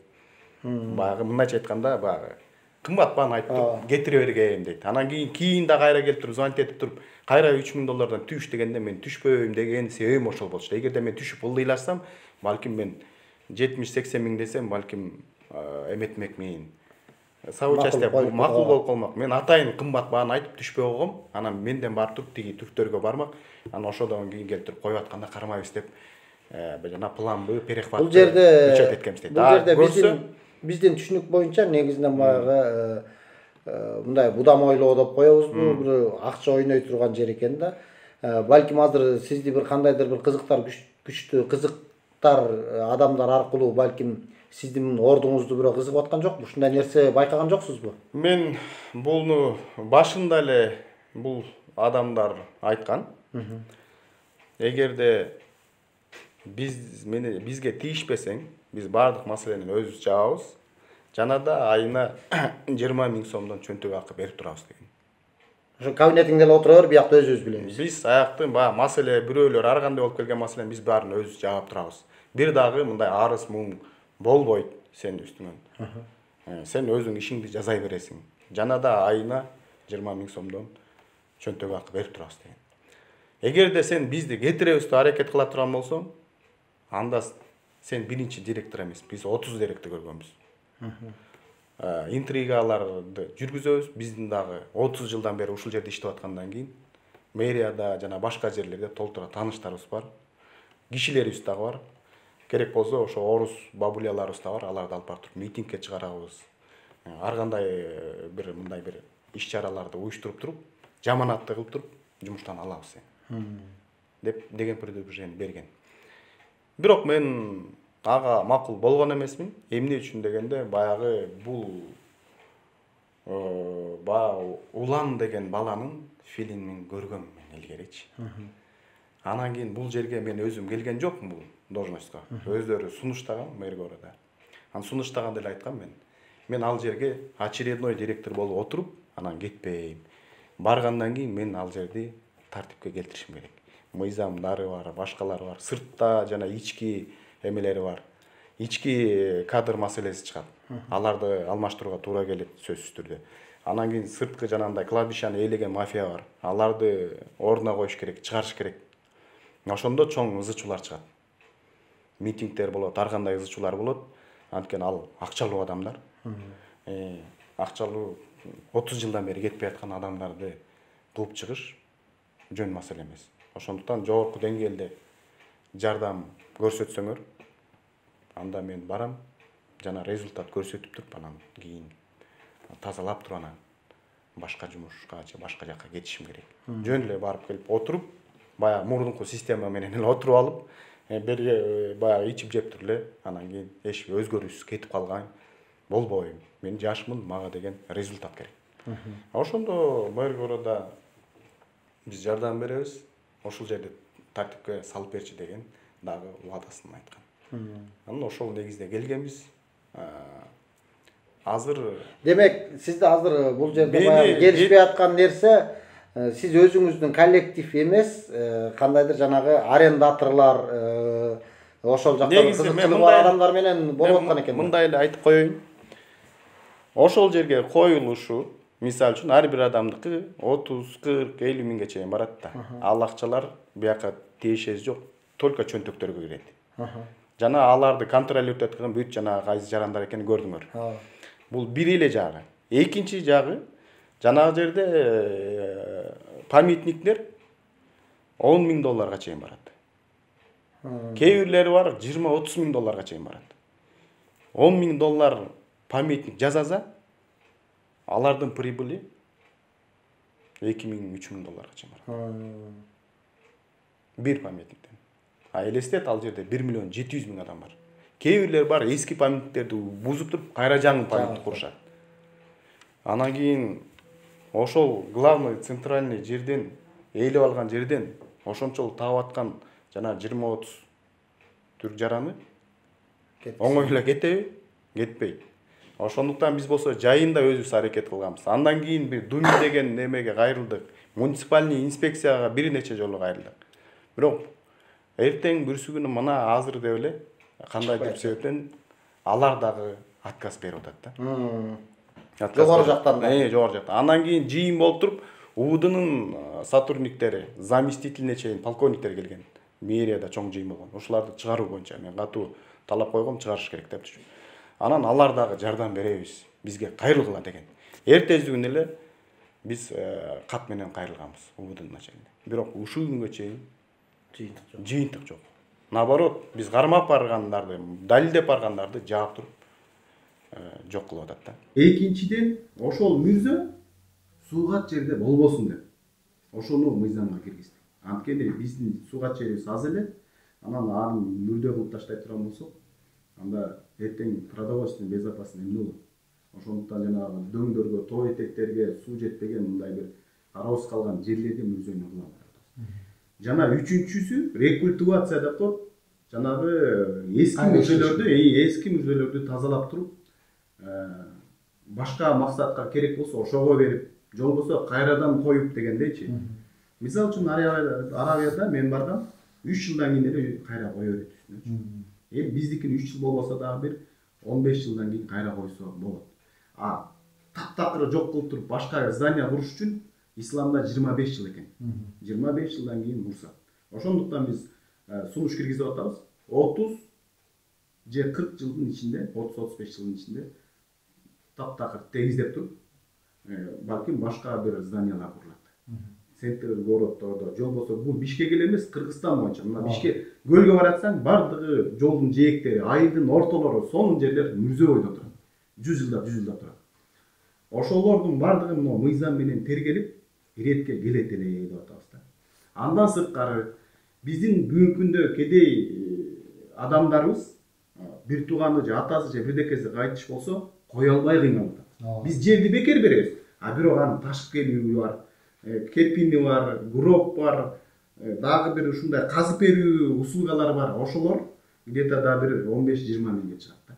Баягы мындайча айтканда баягы кымбат бааны айтып кетире бергем дейт. Анан кийин да кайра келип туруп звонить этип туруп, кайра $3000 түш дегенде мен түшпөйм деген себебим ошол болчу. Эгерде мен түшүп ылдыйласам, балким мен 70-80 миң десем, балким эметмекмин. Соучастие макул болуп калмак. Мен атайын кымбат бааны айтып түшпөй койгом. Анан менден барып туруп тиги түрктөргө бармак. Анан ошодон кийин келип туруп коюп атканда кармайбыз деп жана план Б перехват учет эткенбиз дейт. Бул жерде биздин түшүнүк боюнча негизинен баягы мындай будам ойлоо деп коебузбу, бир акча ойной турган жер экен да. Балким азыр сизди бир кандайдыр бир күчтүү кызыктар адамдар аркылуу балким сиздин ордуңузду бирөө кызыгып аткан жокпу? Ушундай нерсе байкаган жоксузбу? Мен буну башында эле бул адамдар айткан. Эгерде бизге тийишпесең, биз бардык маселени өзүбүз жабабыз. Жана да айына 20 миң сомдон чөнтөк акы берип турабыз деген. Ошо кабинетиңде эле отура бер, биякта өзүбүз билебиз. Биз аяктын маселе бирөөлөр ар кандай болуп келген маселени биз баарын өзүбүз жаап турабыз. Бир дагы мындай арыз муң болбойт сен үстүнөн. Сен өзүң ишиңди жазай бересиң. Жана да айына 20 миң сомдон чөнтөк акы берип турабыз деген. Эгерде сен бизди кетиребиз деп аракет кыла турган болсоң, анда сен биринчи директор эмес, биз 30 директор көргөнбүз. Интригаларды жүргүзөбүз. Биздин дагы 30 жылдан бери ушул жерде иштеп аткандан кийин мэрияда жана башка жерлерде толтура тааныштарыбыз бар. Кишилерибиз дагы бар. Керек болсо ошо орус бабуляларыбыз да бар, аларды алып барып туруп митингке чыгарабыз. Ар кандай бир мындай бир иш-чараларды уюштуруп туруп, жаманатты кылып туруп жумуштан алабыз деп деген предупреждение берген. Бирок мен ага макул болгон эмесмин. Эмне үчүн дегенде, баягы бул Улан деген баланын фильмин көргөм мен илгеричи. Анан кийин бул жерге мен өзүм келген жокмун бул должностько. Өздөрү сунуштаган мэр города. Анан сунуштаганда эле айткам мен. Мен ал жерге очередной директор болуп отуруп, анан кетпейм. Баргандан кийин мен ал жерди тартипке келтиришим керек. Мыйзамдары бар, башкалары бар, сыртта жана ички эмелери бар. Ички кадр маселеси чыгат. Аларды алмаштырууга туура келет сөзсүз түрдө. Анан кийин сырткы жанагындай кладбищаны ээлеген мафия бар. Аларды ордуна коюш керек, чыгарыш керек. Ошондо чоң ызы чуулар чыгат. митингдер болот, ар кандай ыз чуулар болот. Анткени ал акчалуу адамдар. Акчалуу 30 жылдан бери кетпей аткан адамдарды кууп чыгыш жөн маселе эмес. Ошондуктан жогорку деңгээлде жардам көрсөтсөңөр, анда мен барам, жана результат көрсөтүп туруп анан кийин тазалап туруп анан башка жумушка же башка жакка кетишим керек. Жөн эле барып келип отуруп, баягы мурдунку система менен эле отуруп алып, берге баягы ичип жеп туруп эле анан кийин эч өзгөрүүсүз кетип калган болбойм. Мен жашмын, мага деген результат керек. Ошондо мэргорода биз жардам беребиз. Ошол жерде тартипке салып берчи деген дагы убадасын айткан. Анан ошол негизде келгенбиз. Азыр демек сизде азыр бул жерде баягы келишпей аткан нерсе, сиз өзүңүздүн коллектив эмес, кандайдыр жанагы арендаторлар, ошол жакта кызыкчылыгы бар адамдар менен болуп аткан экен. Мындай эле айтып коеюн. Ошол жерге коюлушу, мисалы үчүн ар бир адамдыкы 30, 40, 50 миңге чейин барат да. Ал акчалар бияка тиешеси жок, только чөнтөктөргө кирет. Жана аларды контролировать эткен бүт жана кайсы жарандар экенин көрдүңөр. Бул бир эле жагы. Экинчи жагы, жанагы жерде памятниктер 10 миң долларга чейин барат. Кээ бирлери бар 20-30 миң долларга чейин барат. 10 миң доллар памятник жасаса, алардын прибыли 2 миң, 3 миң долларга чейин барат. Бир памятниктен. Элестет, ал жерде 1 миллион 700 миң адам бар. Кээ бирлери бар эски памятниктерди бузуп туруп кайра жаңы памятник курушат. Анан кийин ошол главный центральный жерден, ээлеп алган жерден ошончолук таап аткан жана 20-30 түр жараны оңой эле кетеби? Кетпейт. Ошондуктан биз болсо жайында өзүбүз аракет кылганбыз. Андан кийин бир Думи деген немеге кайрылдык. Муниципальный инспекцияга бир нече жолу кайрылдык. Бирок эртең бүрсүгүнү мына азыр деп эле кандайдыр себептен алар дагы отказ берип атат да. Жогору жактан. Жогору жактан. Андан кийин жыйын болуп туруп, УВДнын сотрудниктери, заместителине чейин полковниктер келген. Мэрияда чоң жыйын болгон. Ушуларды чыгаруу боюнча мен катуу талап койгом, чыгарыш керек депчи. Анан алар дагы жардам беребиз, бизге кайрылгыла деген. Эртездигүн эле биз кат менен кайрылганбыз УВДнын начальниги. Бирок ушул күнгө чейин жыйынтык жок. Наоборот, биз кармап баргандарды, далилдеп баргандарды жаап туруп жок кылып атат да. Экинчиден, ошол мүрзө суугат жерде болбосун деп. Ошону мыйзамга киргиздик. Анткени биздин суугат жерибиз аз эле, анан аны мүрдө кылып таштай турган болсок, анда эртең продовольственный безопасность эмне болот? Ошондуктан жанагы дөңдөргө, тоо этектерге суу жетпеген мындай бир арабыз калган жерлерде мүрзөйнү кылабыз. Жана үчүнчүсү рекультивация деп коет. Жанагы эски мүрзөлөрдү тазалап туруп, башка максатка керек болсо ошого берип, жол болсо кайрадан коюп дегендейчи. Мисалы үчүн Арабияда мен баргам, 3 жылдан кийин эле кайра кое берет үстүнө. Биздикин 3 жыл болбосо дагы бир 15 жылдан кийин кайра койсо болот. Таптакыр жок кылып туруп башка здание куруш үчүн исламда 25 жыл экен. 25 жылдан кийин мурсат. Ошондуктан биз сунуш киргизип атабыз. 30 же 40 жылдын ичинде, 30-35 жылдын ичинде таптакыр тегиздеп туруп, балким башка бир зданиялар курулат. Центр городдордо, жол болсо бул Бишкек эле эмес, Кыргызстан боюнча. Мына Бишкек көлгө баратсаң, бардыгы жолдун жээктери, айылдын ортолору, сонун жерлер мүрзө бойдо турат. 100 жылдап турат. Ошолордун бардыгы мына мыйзам менен тергелип, иретке келет эле деп атабыз да. Андан сырткары биздин бүгүнкү күндө кедей адамдарыбыз бир тууганы же атасы же бирдекеси кайтыш болсо кое албай кыйналып атат. Биз жерди бекер беребиз. Бирок анын ташып келүүбү бар, кепини бар, гроб бар, дагы бир ушундай казып берүү услугалары бар. Ошолор где-то да бир 15-20 миңге чыгат да.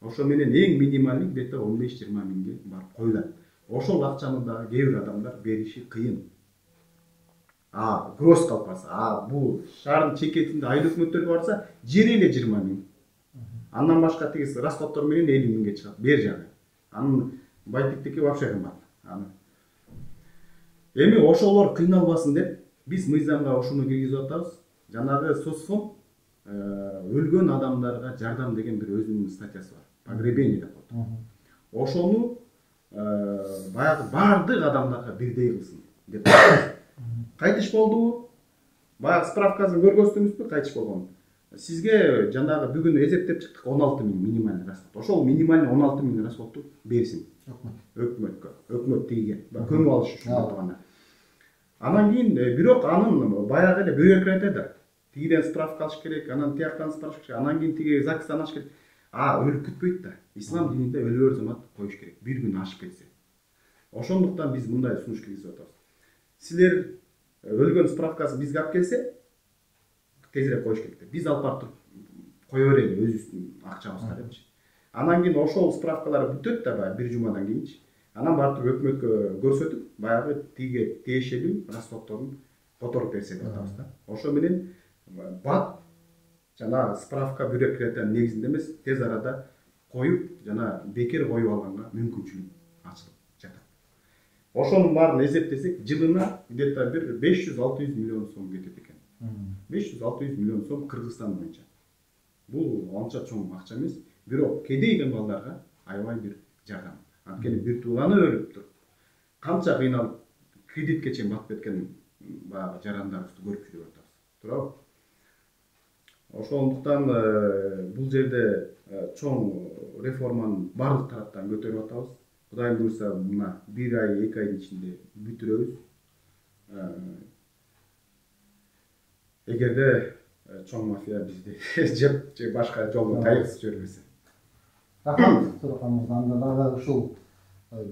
Ошо менен эң минималдык где-то 15-20 миңге барып коюлат. Ошол акчаны дагы кээ бир адамдар бериши кыйын. Гроз калып калса, бул шаардын чекетинде айыл өкмөттөргө барса, жери эле 20 миң. Андан башка тигиз расходдор менен 50 миңге чыгат, бер жагы. Анын байтиктики вообще кымбат. Эми ошолор кыйналбасын деп биз мыйзамга ошону киргизип атабыз. Жанагы соцфонд өлгөн адамдарга жардам деген бир өзүнүн статьясы бар. Погребение деп коет. Ошону баягы баардык адамдарга бирдей кылсын деп. Кайтыш болдубу? Баягы справкасын көргөздүңүзбү кайтыш болгонун? Сизге жанагы бүгүн эсептеп чыктык 16 000 минимальный расход. Ошол минимальный 16 000 расходту берсин. Өкмөткө. Өкмөт тийген. Көңүл алыш үчүн турганда. Анан кийин бирок анын баягы эле бюрократия да. Тигиден справка алыш керек, анан тияктан справка керек, анан кийин тиги ЗАГСтан алыш керек. Өлүп күтпөйт да. Ислам дининде өлүөр замат коюш керек. Бир күн ашып кетсе. Ошондуктан биз мындай сунуш киргизип атабыз. Силер өлгөн справкасын бизге алып келсе, тезирээк коюш керек. Биз алып барып кое берели өзүбүздүн акчабызга депчи. Анан кийин ошол справкалар бүтөт да баягы бир жумадан кийинчи. Анан барып өкмөткө көрсөтүп, баягы тиге тиешелүү расходторун которуп берсе деп атабыз да. Ошо менен бат жана справка бюрократиянын негизинде эмес, тез арада коюп, жана бекер коюп алганга мүмкүнчүлүк ачылып жатат. Ошонун баарын эсептесек, жылына где-то бир 500-600 миллион сом кетет экен. 500-600 миллион сом Кыргызстан боюнча. Бул анча чоң акча эмес, бирок кедей кембалдарга аябай бир жардам. Анткени бир тууганы өлүп туруп, канча кыйналып кредитке чейин батып кеткен баягы жарандарыбызды көрүп жүрүп атабыз. Туурабы? Ошондуктан бул жерде чоң реформаны бардык тараптан көтөрүп атабыз. Кудайым буйрса мына 1 ай, 2 айдын ичинде бүтүрөбүз. Эгерде чоң мафия бизди жеп же башка жолдо тайгызып жибербесе. Рахмат, Турахан мырза. Дагы ушул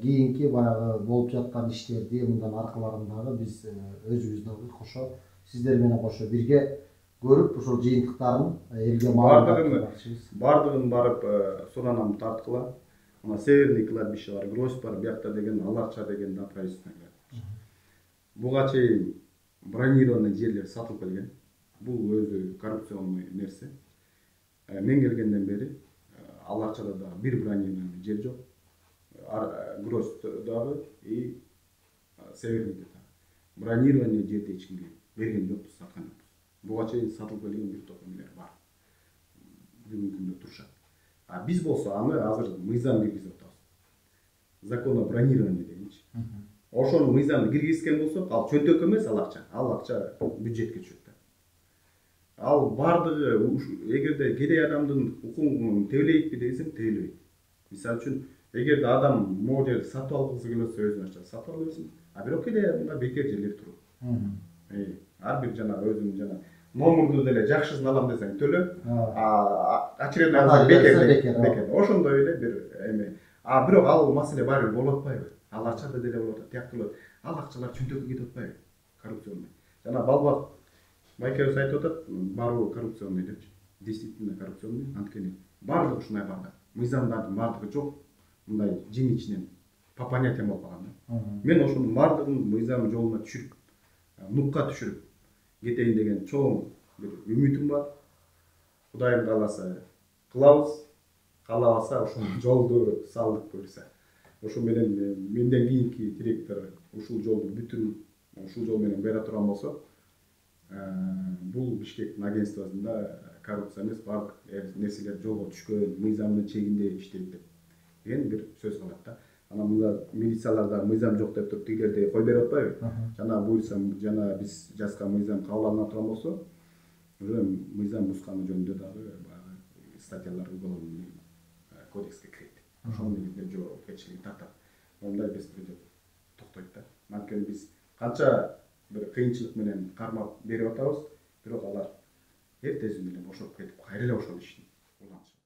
кийинки баягы болуп жаткан иштерди мындан аркаларындагы биз өзүбүз дагы кошо сиздер менен кошо бирге көрүп ушул жыйынтыктарын элге бардыгын барып суранам тарткыла. Мына Северный кладбище бар, Грозь бар, биякта деген Аларча деген направительство. Буга чейин бронированный жерлер сатылып келген. Бул өзү коррупционный нерсе. Мен келгенден бери Аларчада дагы бир бронированный жер жок. Грозь дагы и Северныйда дагы. Бронированный жерди эч кимге берген жокпуз, саткан жокпуз. Буга чейин сатылып келген бир топ эмелер бар. Бүгүнкү күндө турушат. Биз болсо аны азыр мыйзам киргизип атабыз. Закон о бронировании дегенчи. Ошону мыйзамды киргизген болсок, ал чөнтөк эмес ал акча бюджетке түшөт. Ал бардыгы эгерде кедей адамдын укугун тебелейбизби десем, тебелебейт. Мисалы үчүн, эгерде адам могу жерди сатып алгысы келсе өзүнүн акчасы сатып ала берсин. Бирок кедей адамга бекер жерлер туруп. Ар бир жана өзүнүн жана номурду деле жакшысын алам десең төлө. Очередной бекер. Ошондой эле бир эме. Бирок ал маселе баары болуп атпайбы? Ал акчада деле болуп атат, тияк болот. Ал акчалар чөнтөккө кетип атпайбы? Коррупционный. Жана балбак Байкебиз айтып атат, баруу коррупционный депчи. Действительно коррупционный. Анткени бардыгы ушундай барды. Мыйзамдардын бардыгы жок. Мындай жин ичинен по понятиям болуп калган. Мен ошонун бардыгын мыйзам жолуна түшүрүп, нукка түшүрүп кетейин деген чоң бир үмүтүм бар. Кудайым кааласа кылабыз. Каалабаса ошол жолду салдык буйрса. Ошо менен менден кийинки директор ушул жолду бүтүрүп, ушул жол менен бара турган болсо, бул Бишкектин агентствосунда коррупция эмес, бардык нерселер жолго түшкөн, мыйзамдын чегинде иштейт деген бир сөз калат да. Анан мында милицияларда мыйзам жок деп туруп тигилерди кой берип атпайбы? Жана буйрса, жана биз жазган мыйзам кабыл алына турган болсо, уже мыйзам бузганы жөнүндө дагы баягы статьялар уголовный кодекске кирет. Ошонун негизинде жоопкерчилиги тартат. Мындай беспредел токтойт да. Анткени биз канча бир кыйынчылык менен кармап берип атабыз, бирок алар эртеси менен бошоп кетип, кайра эле ошол иштин уланышат.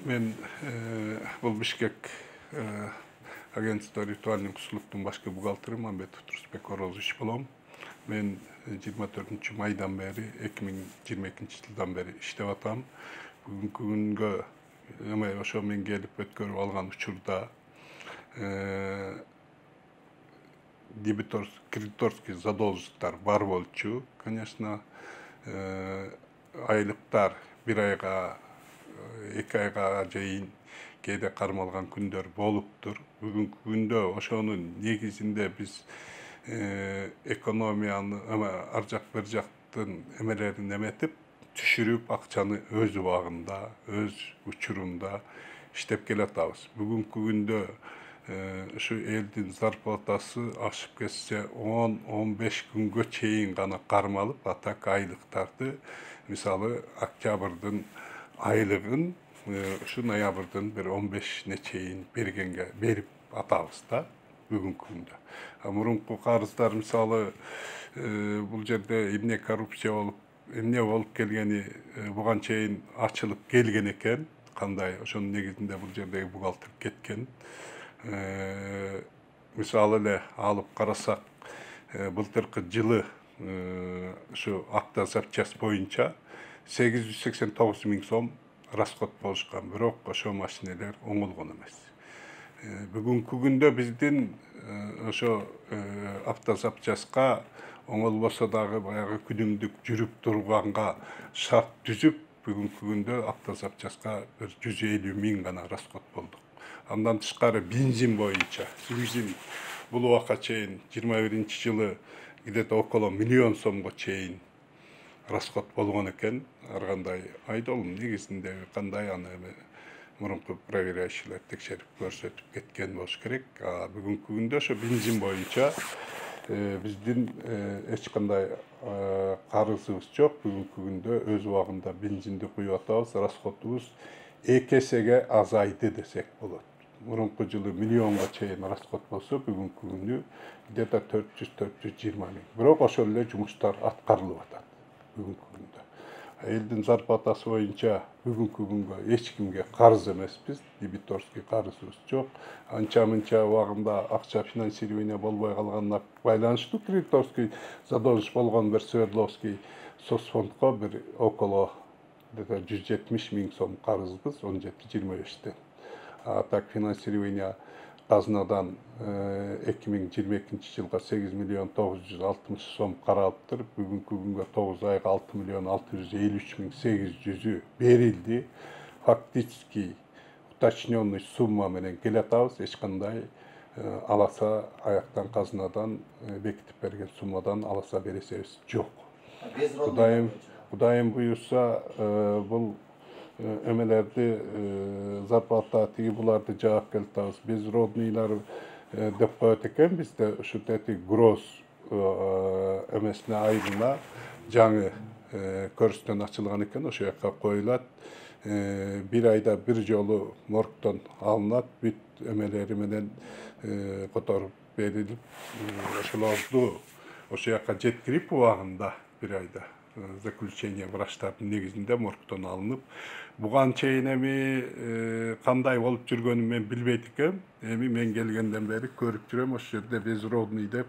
Мен бул Бишкек агентство ритуальный кусулуктун башкы бухгалтери Мамбетов Турсбек Орозович болом. Мен 24 майдан бери 2022 жылдан бери иштеп атам. Бүгүнкү күнгө эме ошо мен келип өткөрүп алган учурда кредиторский задолженностьтар бар болчу. Конечно, айлыктар 1 айга 2 айга чейин кээде кармалган күндөр болуптур. Бүгүнкү күндө ошонун негизинде биз экономияны ар жак бир жактын эмелерин эметип, түшүрүп акчаны өз убагында, өз учурунда иштеп келатабыз. Бүгүнкү күндө ушу элдин зарплатасы ашып кетсе 10-15 күнгө чейин гана кармалып, атак айлыктарды, мисалы октябрдын айлыгын ушу ноябрдын бир 15-не чейин берип атабыз да бүгүнкү күндө. Мурунку карыздар мисалы бул жерде эмне коррупция болуп, эмне болуп келгени буга чейин ачылып келген экен. Кандай ошонун негизинде бул жердеги бухгалтер кеткен. Мисалы эле алып карасак, былтыркы жылы ушу автозапчасть боюнча 889 миң сом расход болушкан, бирок ошо машинелер оңолгон эмес. Бүгүнкү күндө биздин ошо автозапчастка оңолбосо дагы баягы күнүмдүк жүрүп турганга шарт түзүп, бүгүнкү күндө автозапчастка 150 миң гана расход болдук. Андан тышкары бензин боюнча, бензин бул убакка чейин 21-жылы где-то около 1 миллион сомго чейин расход болгон экен. Ар кандай айдоолдун негизинде кандай аны мурунку проверяющийлер текшерип көрсөтүп кеткен болуш керек. Бүгүнкү күндө ошо бензин боюнча биздин эч кандай карызыбыз жок. Бүгүнкү күндө өз убагында бензинди куюп атабыз, расходубуз 2 эсеге азайды десек болот. Мурунку жылы миллионго чейин расход болсо, бүгүнкү күндө где-то 400-420 миң. Бирок ошол эле жумуштар аткарылып атат бүгүнкү күндө. Элдин зарплатасы боюнча бүгүнкү күнгө эч кимге карыз эмеспиз, дебиторский карызыбыз жок. Анча-мынча убагында акча финансирование болбой калганына байланыштуу кредиторский задолженность болгон бир Свердловский соцфондко бир около 170 миң сом карызбыз 17-25-тен. Так финансирование казынадан 2022 жылга 8 миллион 960 сом каралыптыр. Бүгүнкү күнгө 9 айга 6 миллион 653 миң 800 берилди. Фактически уточненный сумма менен келатабыз. Эч кандай аласа аяктан казынадан бекитип берген суммадан аласа бересебиз жок. Кудайым буюрса бул эмелерди зарплата тиги буларды жаап келатабыз. Безродныйлар деп коет экен бизде ушу тети гроз эмесине айылына жаңы көрүстөн ачылган экен, ошол жака коюлат. Bir ayda bir жолу моргтон алынат, бүт эмелери менен которуп берилип, ошолорду ошол жака жеткирип убагында bir ayda заключение врачтардын негизинде моргтон алынып, буга чейин эми кандай болуп жүргөнүн мен билбейт экем. Эми мен келгенден бери көрүп жүрөм, ошол жерде безродный деп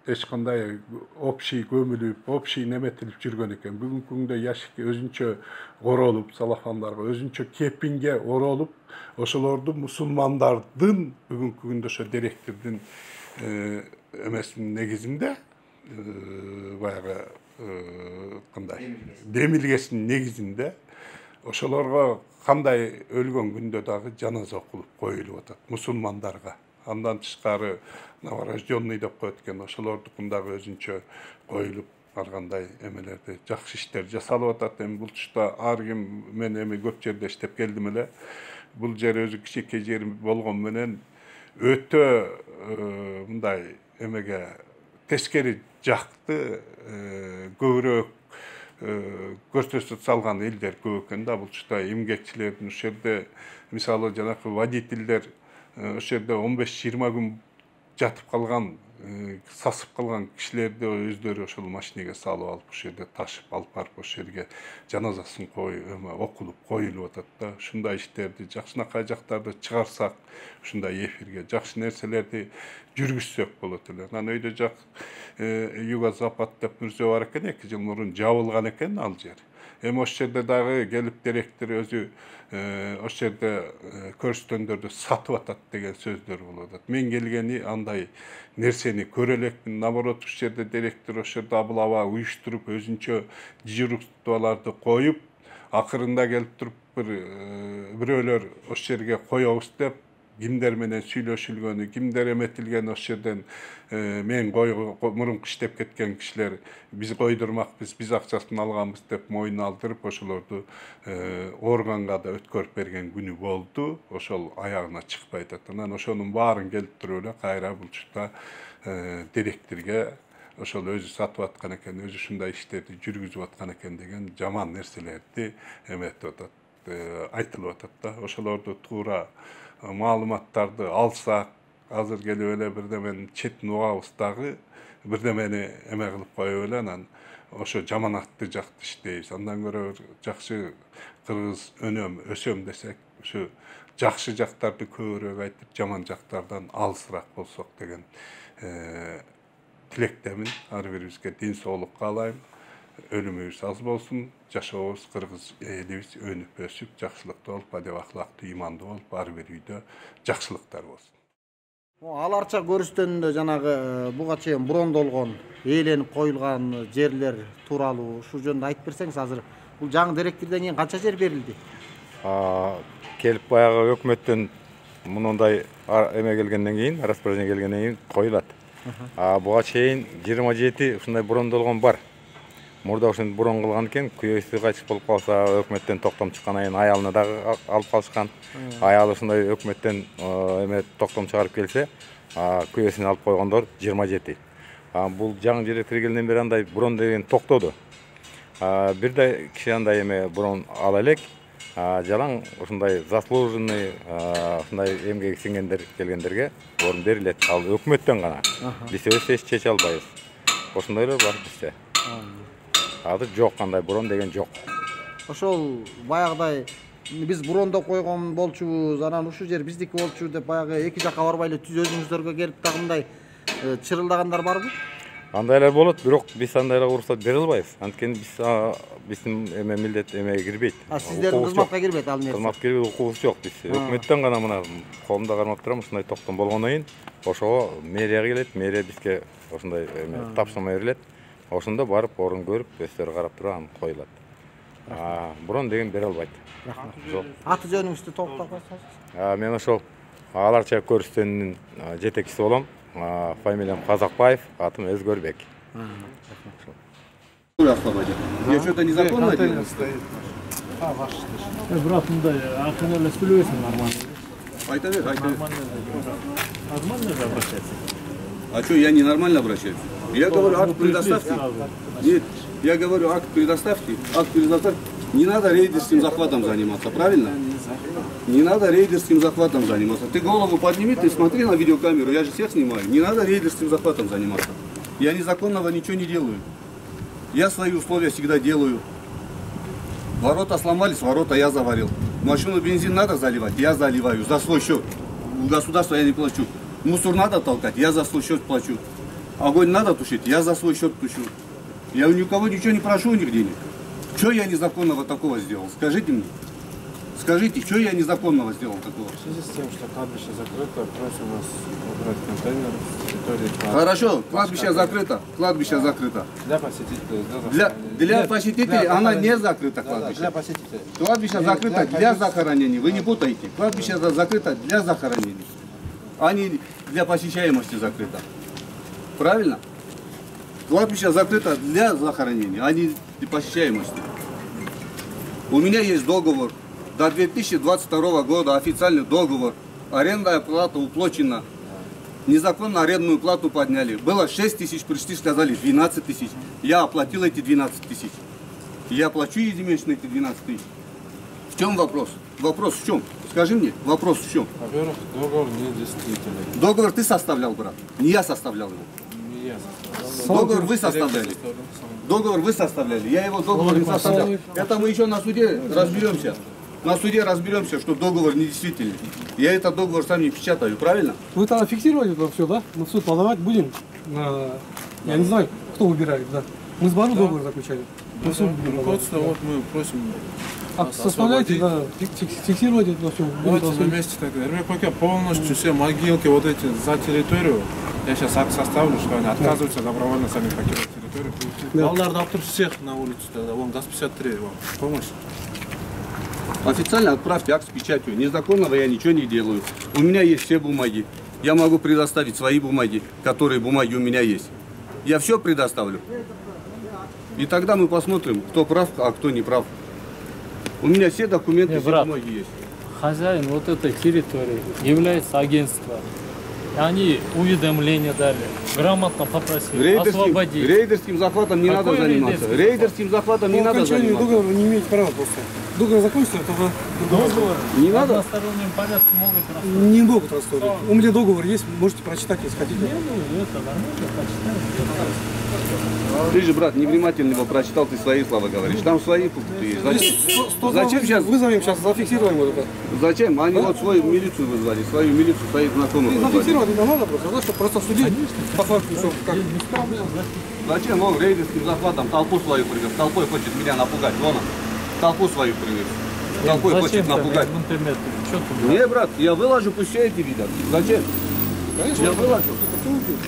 эч кандай общий көмүлүп, общий неметилип жүргөн экен. Бүгүнкү күндө ящик өзүнчө оролуп, салафандарга өзүнчө кепинге оролуп, ошолорду мусулмандардын бүгүнкү күндө ошо директордун эмесинин негизинде баягы кандай демилгесинин негизинде ошолорго кандай өлгөн күндө дагы жаназа окулуп коюлуп атат мусулмандарга. Андан тышкары новорожденный деп коет экен, ошолордукун дагы өзүнчө коюлуп, ар кандай эмелерди жакшы иштер жасалып атат. Эми бул тушта ар ким, мен эми көп жерде иштеп келдим эле. Бул жер өзү кичинекей жер болгон менен өтө мындай эмеге тескери жакты көбүрөөк көрсөтүп салган элдер көп экен да. Бул тушта эмгекчилердин ушул жерде мисалы жанакы водительдер ошол жерде 15-20 күн жатып калган, сасып калган кишилерди өздөрү ошол машинеге салып алып, ошол жерде ташып алып барып ошол жерге жаназасын окулуп коюлуп атат да. Ушундай иштерди жакшынакай жактарды чыгарсак, ушундай эфирге жакшы нерселерди жүргүзсөк болот эле. Анан өйдө жак Юго-Запад деп нерсе бар экен, 2 жыл мурун жабылган экен ал жер. Эми ошол жерде дагы келип директор өзү ошол жерде көрсөтөндөрдү сатып атат деген сөздөр болуп атат. Мен келгени андай нерсени көрө элекмин. Наоборот, ошол жерде директор ошол жерде абыл-аба уюштуруп, өзүнчө дежурстволорду коюп, акырында келип туруп бирөөлөр ошол жерге коебуз деп кимдер менен сүйлөшүлгөнү, кимдер эметилген ошол жерден мен мурунку иштеп кеткен кишилер биз койдурмакпыз, биз акчасын алганбыз деп моюн алдырып ошолорду органга да өткөрүп берген күнү болду. Ошол аягына чыкпай атат. Анан ошонун баарын келтирип эле кайра бул учурда директорге ошол өзү сатып аткан экен, өзү ушундай иштерди жүргүзүп аткан экен деген жаман нерселерди эметип атат, айтылып атат да. Ошолорду туура маалыматтарды алсак, азыр келип эле бирдемени четин угабыз дагы, бирдемени эме кылып коюп эле анан ошо жаманатты жакты иштейбиз. Андан көрө жакшы кыргыз өнөм, өсөм десек, ушу жакшы жактарды көбүрөөк айтып, жаман жактардан алысыраак болсок деген тилектемин. Ар бирибизге ден соолук каалайм. Ölümüz az bolsun, жашообуз кыргыз элибиз өнүп өсүп, жакшылыкта болуп, адеп акылактуу, имандуу болуп, ар бир үйдө жакшылыктар болсун. Аларча көрүстөнүндө жанагы буга чейин брондолгон, ээленип коюлган жерлер тууралуу ушул жөнүндө айтып берсеңиз, азыр бул жаңы директордон кийин канча жер берилди? Келип баягы өкмөттөн мындай эме келгенден кийин, распоряжение келгенден кийин коюлат. Буга чейин 27 ушундай брондолгон бар. Мурда ушинтип бурон кылган экен, күйөөсү кайтыш болуп калса, өкмөттөн токтом чыккандан кийин аялына дагы алып калышкан. Аялы ушундай өкмөттөн эме токтом чыгарып келсе, күйөөсүн алып койгондор 27. Бул жаңы директор келгенден бери андай бурон деген токтоду. Бирде киши андай эме бурон ала элек, жалаң ушундай заслуженный, ушундай эмгеги сиңгендер келгендерге орун берилет. Ал өкмөттөн гана. Биз өз чече албайбыз. Ошондойлор бар бизде. Азыр жок, кандай бурон деген жок. Ошол баягыдай биз бурондоп койгон болчубуз, анан ушул жер биздики болчу деп баягы эки жакка барбай эле түз өзүңүздөргө келип дагы мындай чырылдагандар барбы? Андайлар болот, бирок биз андайларга уруксат бере албайбыз. Анткени биздин эме милдет эмеге кирбейт. Сиздердин кызматка кирбейт ал нерсе. Кызматка кирбейт, укугубуз жок. Биз өкмөттөн гана мына колумда кармап турам, ушундай токтом болгондон кийин ошого мэрия келет, мэрия бизге ошундай эме тапшырма берилет. Ошондо барып орун көрүп, өздөрү карап туруп анан коюлат. Бурон деген бере албайт. Жок. Аты жөнүңүздү токтоп койсоңуз. Мен ошол аларча көрүстөнүнүн жетекчиси болом. Фамилиям Казакбаев, атым Өзгөрбек. Я что-то незаконно делаю? Брат, мындай акын эле сүйлөбөсүң нормально. Айта бер. Нормально же обращаться. А что, я ненормально обращаюсь? Я говорю, акт предоставьте. Нет, я говорю, акт предоставьте. Акт предоставьте. Не надо рейдерским захватом заниматься, правильно? Не надо рейдерским захватом заниматься. Ты голову подними, ты смотри на видеокамеру, я же всех снимаю. Не надо рейдерским захватом заниматься. Я незаконного ничего не делаю. Я свои условия всегда делаю. Ворота сломались, ворота я заварил. Машину бензин надо заливать, я заливаю за свой счет. У государства я не плачу. Мусор надо толкать, я за свой счет плачу. Огонь надо тушить, я за свой счет тушу. Я у никого ничего не прошу, у них денег. Что я незаконного такого сделал? Скажите мне. Скажите, что я незаконного сделал такого? В связи с тем, что кладбище закрыто, просим вас убрать контейнер с территории. Хорошо, кладбище закрыто. Кладбище закрыто. Для посетителей. Для посетителей она не закрыта, кладбище. Для посетителей. Кладбище закрыто для захоронений. Вы не путаете. Кладбище закрыто для захоронений. А не для посещаемости закрыто. Правильно? Кладбище закрыто для захоронений, а не для посещаемости. У меня есть договор. До 2022 года официальный договор. Арендная плата уплачена. Незаконно арендную плату подняли. Было 6 тысяч, пришли, сказали 12 тысяч. Я оплатил эти 12 тысяч. Я плачу ежемесячно эти 12 тысяч. В чем вопрос? Вопрос в чем? Скажи мне, вопрос в чем? Во-первых, договор недействительный. Договор ты составлял, брат. Не я составлял его. Не я составлял. Договор вы составляли. Договор вы составляли. Я его договор не составлял. Это мы еще на суде разберемся. На суде разберемся, что договор недействительный. Я этот договор сам не печатаю, правильно? Вы тогда фиксировали это все, да? Мы в суд подавать будем. Я не знаю, кто выбирает, да. Мы с Бару договор заключали. Руководство, вот мы просим. Составляйте, да, фиксируйте это все. Давайте вместе так. Пока полностью все могилки вот эти за территорию. Я сейчас акт составлю, что они отказываются добровольно сами покидать территорию. Балдар доктор всех на улице тогда. Вон ГАЗ-53, помощь. Официально отправьте акт с печатью. Незаконного я ничего не делаю. У меня есть все бумаги. Я могу предоставить свои бумаги, которые бумаги у меня есть. Я все предоставлю. И тогда мы посмотрим, кто прав, а кто не прав. У меня все документы, все бумаги есть. Хозяин вот этой территории является агентство. Они уведомления дали, грамотно попросили освободить. Рейдерским захватом не надо заниматься. Рейдерским захватом не надо заниматься. Договора не имеете права просто. Договор закончится, тогда договор. Не надо? В одностороннем порядке могут расстроить. Не могут расстроить. У меня договор есть, можете прочитать, если хотите. Это нормально, почитаем. Ты же, брат, невнимательно его прочитал, ты свои слова говоришь. Там свои пункты есть. Зачем сейчас? Вызовем сейчас, зафиксируем вот это. Зачем? Они вот свою милицию вызвали, свою милицию, своих знакомых вызвали. Зафиксировать не надо просто, чтобы просто судить по факту, что как. Зачем? Он рейдерским захватом толпу свою привез. Толпой хочет меня напугать. Вон он. Толпу свою привез. Толпой хочет напугать. В интернете? Не, брат, я выложу, пусть все эти видят. Зачем? Конечно, я выложу.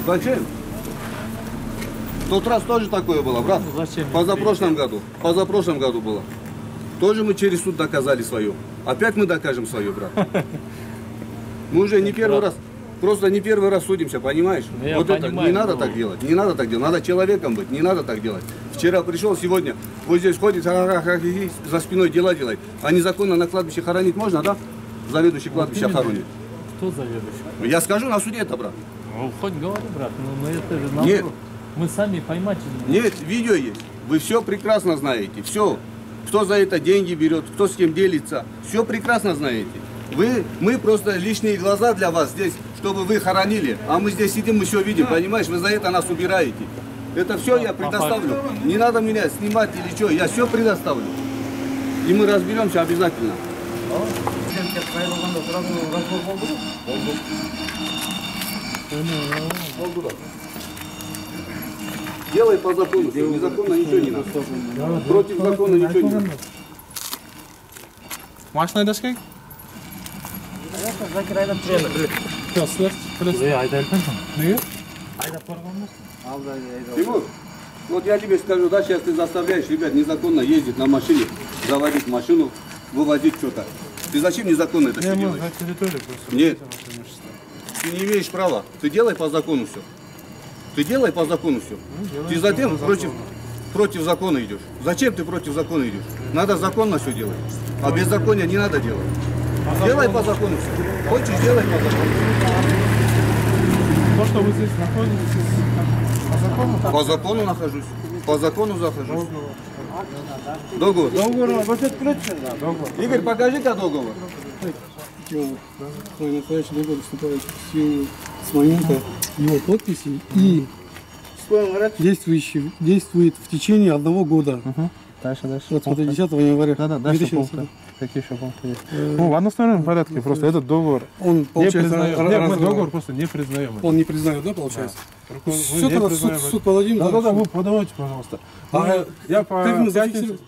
Зачем? В тот раз тоже такое было, брат. Позапрошлом году было. Тоже мы через суд доказали свое. Опять мы докажем свое, брат. Мы уже не первый раз, просто не первый раз судимся, понимаешь? Вот это не надо так делать, не надо так делать. Надо человеком быть, не надо так делать. Вчера пришел, сегодня вот здесь ходит, за спиной дела делает. А незаконно на кладбище хоронить можно, да? Заведующий кладбища хоронит. Кто заведующий? Я скажу на суде это, брат. Ну, хоть говори, брат, но это же Нет. Мы сами поймать не можем. Нет, видео есть. Вы все прекрасно знаете. Все. Кто за это деньги берет, кто с кем делится. Все прекрасно знаете. Мы просто лишние глаза для вас здесь, чтобы вы хоронили. А мы здесь сидим, мы все видим, понимаешь? Вы за это нас убираете. Это все я предоставлю. Не надо меня снимать или что. Я все предоставлю. И мы разберемся обязательно. Делай по закону, незаконно ничего не надо. Против закона ничего не надо. Машина айдаш керек? Закир айдап жүреді, Неге? Тимур, вот я тебе скажу, да, сейчас ты заставляешь ребят незаконно ездить на машине, заводить машину, вывозить что-то. Ты зачем незаконно это все делаешь? Нет. Ты не имеешь права. Ты делай по закону все. Ты делай по закону все. Ты затем против закона идешь. Зачем ты против закона идешь? Надо законно все делать. А беззакония не надо делать. Делай по закону все. Хочешь, делай по закону. То, что вы здесь находитесь, по закону? По закону нахожусь. По закону захожусь. Договор. Игорь, покажи-ка договор. Настоящий договор вступает в силу с момента его подписи и действует в течение 1 года. Дальше. Вот смотри, 10 января. Да, дальше пункты. Какие еще пункты есть? Ну, в одностороннем порядке просто этот договор он, получается, не признаем. Нет, мы договор просто не признаем. Он не признает, да, получается? Да. Все, тогда суд подадим. Да, вы подавайте, пожалуйста. Я по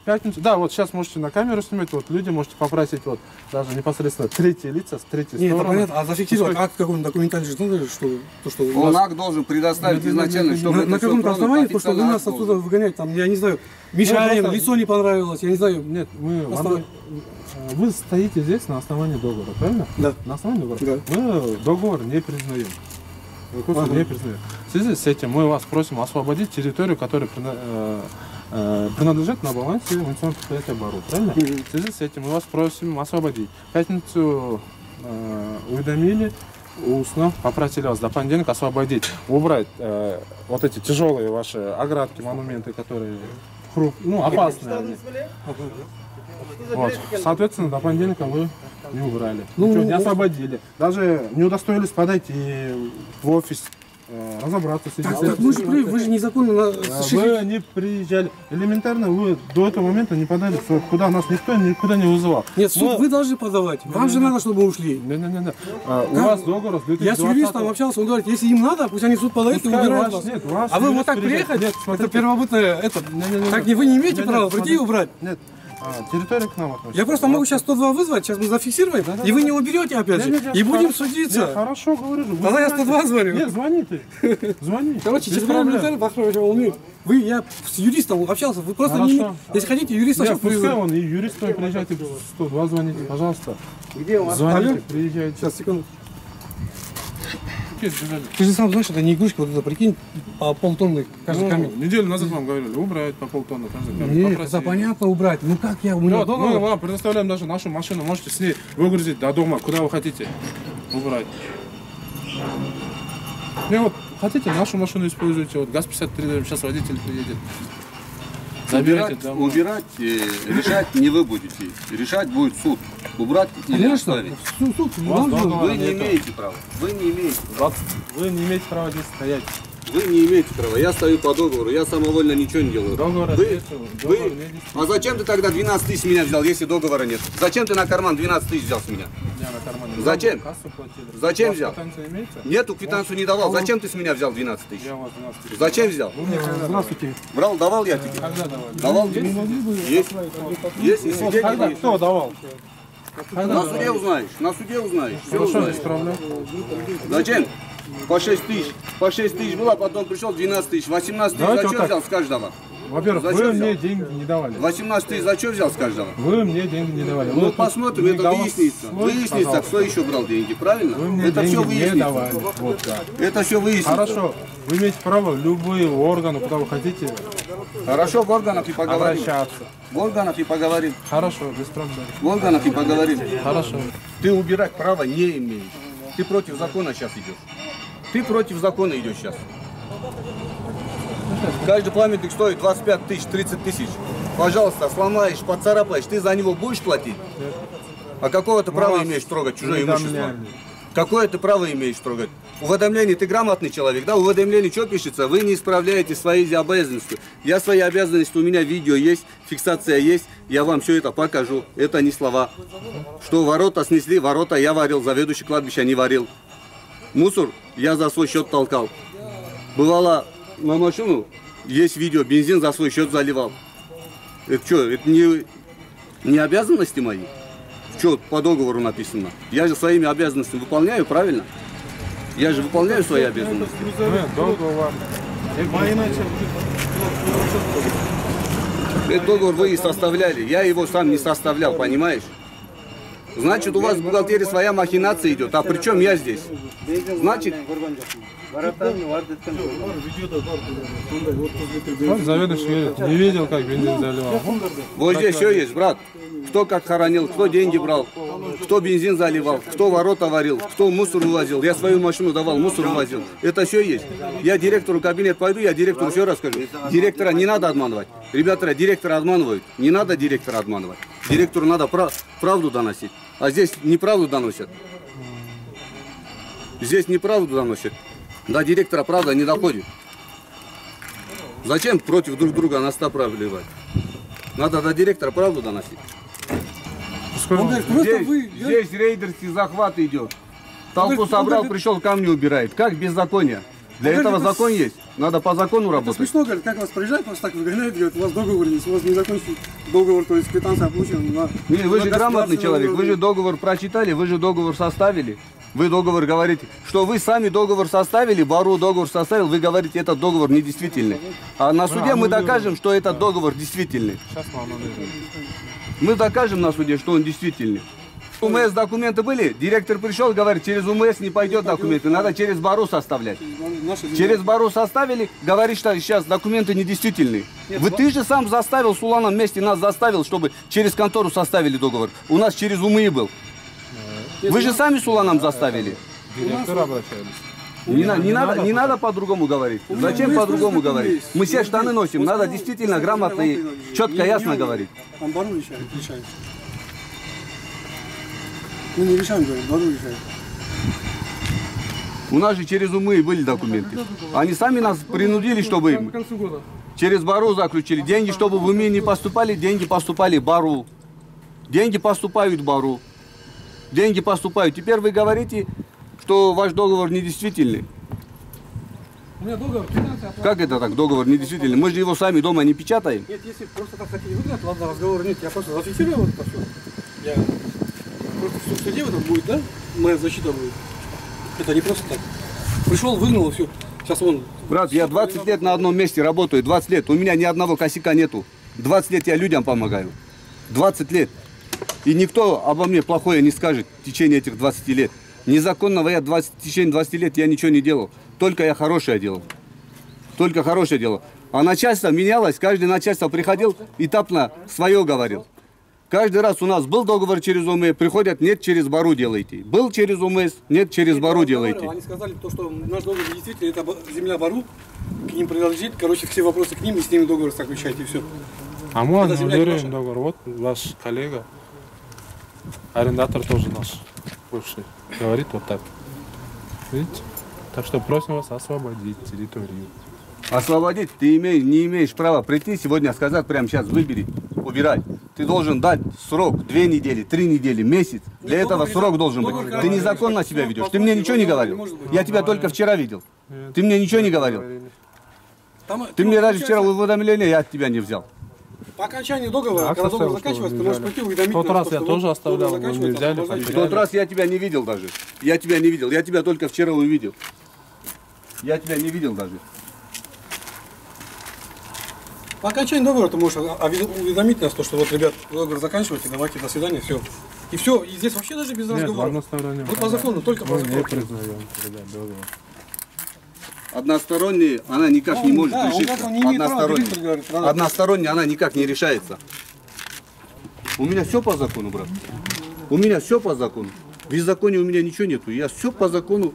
пятницу, да, вот сейчас можете на камеру снимать, вот люди можете попросить вот даже непосредственно третьи лица с третьей стороны. Нет, понятно, а зафиксировать акт какой-то документальный же надо, что он акт должен предоставить изначально, чтобы на каком-то основании, то, что вы нас оттуда выгонять, там, я не знаю, мешаем, лицо не понравилось, я не знаю. Нет, вы стоите здесь на основании договора, правильно? Да. На основании договора? Да. Мы договор не признаем. Не признаем. В связи с этим мы вас просим освободить территорию, которая принадлежит на балансе муниципального предприятия БАРУ, правильно? В связи с этим мы вас просим освободить. В пятницу уведомили, устно попросили вас до понедельника освободить, убрать вот эти тяжелые ваши оградки, монументы, которые опасные. Вот. Соответственно, до понедельника вы не убрали. Ничего, не освободили. Даже не удостоились подойти в офис, разобраться с этим. Вы же незаконно... Вы не приезжали. Элементарно, вы до этого момента не подали в суд, куда нас никто никуда не вызывал. Нет, суд вы должны подавать. Вам же надо, чтобы мы ушли. Не. У вас договор с 2020. Я с юристом общался, он говорит, если им надо, пусть они в суд подают и убирают вас. Нет, а вы вот так приехать? Это первобытное... Так вы не имеете права прийти и убрать? Нет. Территория к нам относится. Я просто могу сейчас 102 вызвать, сейчас мы зафиксируем, и вы не уберете опять же, и будем судиться. Хорошо, говорю же. Тогда я 102 звоню. Нет, звони ты. Звони. Короче, я с юристом общался, вы просто не... Если хотите, юриста сейчас пускай он и юрист приезжайте, 102 звоните, пожалуйста. Где у вас? Звоните, приезжайте. Сейчас, секунду. Ты же сам знаешь, это не игрушки, вот это, прикинь, по полтонны каждый камень. Неделю назад вам говорили, убрать по полтонны каждый камень. Нет, это понятно убрать. Ну как я? Мы вам предоставляем даже нашу машину, можете с ней выгрузить до дома, куда вы хотите. Убрать. И вот хотите, нашу машину используйте, вот ГАЗ-53, сейчас водитель приедет. Забирайте домой. Убирать, решать не вы будете. Решать будет суд. Убрать или оставить. Суд, вы не имеете права. Вы не имеете права. Вы не имеете права здесь стоять. Вы не имеете права. Я стою по договору, я самовольно ничего не делаю. А зачем ты тогда 12 тысяч с меня взял, если договора нет? Зачем ты на карман 12 тысяч взял с меня? Зачем? Зачем взял? Нету, квитанцию не давал. Зачем ты с меня взял 12 тысяч? Зачем взял? Здравствуйте. Брал, давал я тебе? Когда давали? Давал? Есть? Есть, и свидетель. Кто давал? На суде узнаешь, на суде узнаешь. Все Хорошо, узнаешь. исправляй. Зачем? По 6 тысяч. По 6 тысяч было, потом пришел 12 тысяч. 18 тысяч Давайте за вот что так. взял с каждого? Во-первых, Зачем вы взял? мне деньги не давали. 18 тысяч за что взял с каждого? Вы мне деньги не давали. Ну Вы посмотрим, не это голос- выяснится. Слой, Выяснится, пожалуйста. кто еще брал деньги, правильно? Вы мне Это все деньги не выяснится. давали. Вот так. Это все выяснится. Хорошо. Вы имеете право в любые органы, куда вы хотите, Хорошо, в органах и поговорим. обращаться. В органах и поговорим. Хорошо, без проблем. В органах и поговорим. Хорошо. Ты убирать права не имеешь. Ты против закона сейчас идешь. Ты против закона идешь сейчас. Каждый памятник стоит 25 тысяч, 30 тысяч. Пожалуйста, сломаешь, поцарапаешь, ты за него будешь платить? А какое ты право имеешь трогать чужое имущество? Какое ты право имеешь трогать? Уведомление, ты грамотный человек, да? Уведомление, что пишется? Вы не исправляете свои обязанности. Я свои обязанности, у меня видео есть, фиксация есть, я вам все это покажу. Это не слова. Что ворота снесли, ворота я варил, заведующий кладбища не варил. Мусор я за свой счет толкал. Бывало, на машину есть видео, бензин за свой счет заливал. Это что, это не обязанности мои? Что по договору написано? Я же своими обязанностями выполняю, правильно? Я же выполняю свои обязанности. Договор. Этот договор вы и составляли. Я его сам не составлял, понимаешь? Значит, у вас в бухгалтерии своя махинация идет. А при чем я здесь? Значит, Вот заведующий говорит, не видел, как бензин заливал. вот здесь все есть, брат. Кто как хоронил, кто деньги брал, кто бензин заливал, кто ворота варил, кто мусор вывозил. Я свою машину давал, мусор вывозил. Это все есть. Я директору кабинет пойду, я директору все расскажу. Директора не надо обманывать. Ребята, директора обманывают. Не надо директора обманывать. Директору надо правду доносить. А здесь неправду доносят. Здесь неправду доносят. До директора правда не доходит. Зачем против друг друга настаправливать? Надо до директора правду доносить. Здесь рейдерский захват идет. Толпу собрал, пришел, камни убирает. Как беззаконие? Для этого закон есть. Надо по закону работать. Смешно, говорит, как вас проезжают, просто так выгоняют, говорят, у вас договор есть, у вас не закончен договор, то есть квитанция получена. Не, вы же грамотный человек, вы же договор прочитали, вы же договор составили. Вы договор говорите, что вы сами договор составили, Бару договор составил, вы говорите, этот договор недействительный. А на суде мы докажем, что этот договор действительный. Мы докажем на суде, что он действительный. УМС документы были, директор пришел, говорит, через УМС не пойдет документы, надо через Бару составлять. Через Бару составили, говорит, что сейчас документы недействительные. Ты же сам заставил, с Уланом вместе нас заставил, чтобы через контору составили договор. У нас через УМИ был. Вы же сами с Уланом заставили. Директор обращались. Не надо по-другому говорить. Зачем по-другому говорить? Мы все штаны носим, надо действительно грамотно и четко, ясно говорить. Бару решает. Мы не решаем, говорим, Бару решает. У нас же через УМИ были документы. Они сами нас принудили, чтобы через Бару заключили. Деньги, чтобы в УМИ не поступали, деньги поступали в Бару. Деньги поступают в Бару. Деньги поступают. Теперь вы говорите, что ваш договор недействительный. У меня договор 15 оплаты. Как это так, договор недействительный? Мы же его сами дома не печатаем. Нет, если просто так хотели выгнать, ладно, разговора нет. Я просто зафиксировал это все. Я просто в суде в этом будет, да? Моя защита будет. Это не просто так. Пришел, выгнал, и все. Сейчас он... Брат, я 20 лет на одном месте работаю, 20 лет. У меня ни одного косяка нету. 20 лет я людям помогаю. 20 лет. И никто обо мне плохое не скажет в течение этих 20 лет. Незаконного я в течение 20 лет я ничего не делал. Только я хорошее делал. Только хорошее делал. А начальство менялось, каждый начальство приходил и этапно свое говорил. Каждый раз у нас был договор через УМС, приходят, нет, через БАРУ делайте. Был через УМС, нет, через БАРУ делайте. Они сказали, что наш договор действительно это земля БАРУ, к ним принадлежит, короче, все вопросы к ним, и с ними договор заключайте, и все. А мы аннулируем договор. Вот ваш коллега, арендатор тоже наш, бывший, говорит вот так. Видите? Так что просим вас освободить территорию. Освободить? Ты не имеешь права прийти сегодня сказать, прямо сейчас выбери, убирай. Ты должен дать срок 2 недели, 3 недели, месяц. Для этого срок должен быть. Ты незаконно себя ведешь. Ты мне ничего не говорил. Я тебя только вчера видел. Ты мне ничего не говорил. Ты мне даже вчера уведомление я от тебя не взял. По окончании договора, когда договор заканчивается, ты можешь пойти уведомить. В тот раз я тоже оставлял, вы не взяли. В тот раз я тебя не видел даже. Я тебя не видел. Я тебя только вчера увидел. Я тебя не видел даже. По окончании договора ты можешь уведомить нас, что вот, ребят, договор заканчивайте, давайте, до свидания, все. И все, и здесь вообще даже без разговора. Вот по закону, только по закону. Не признаем, ребят, договор. Односторонняя, она никак не может решиться. Односторонняя, она никак не решается. У меня все по закону, брат. У меня все по закону. В беззаконии у меня ничего нету. Я все по закону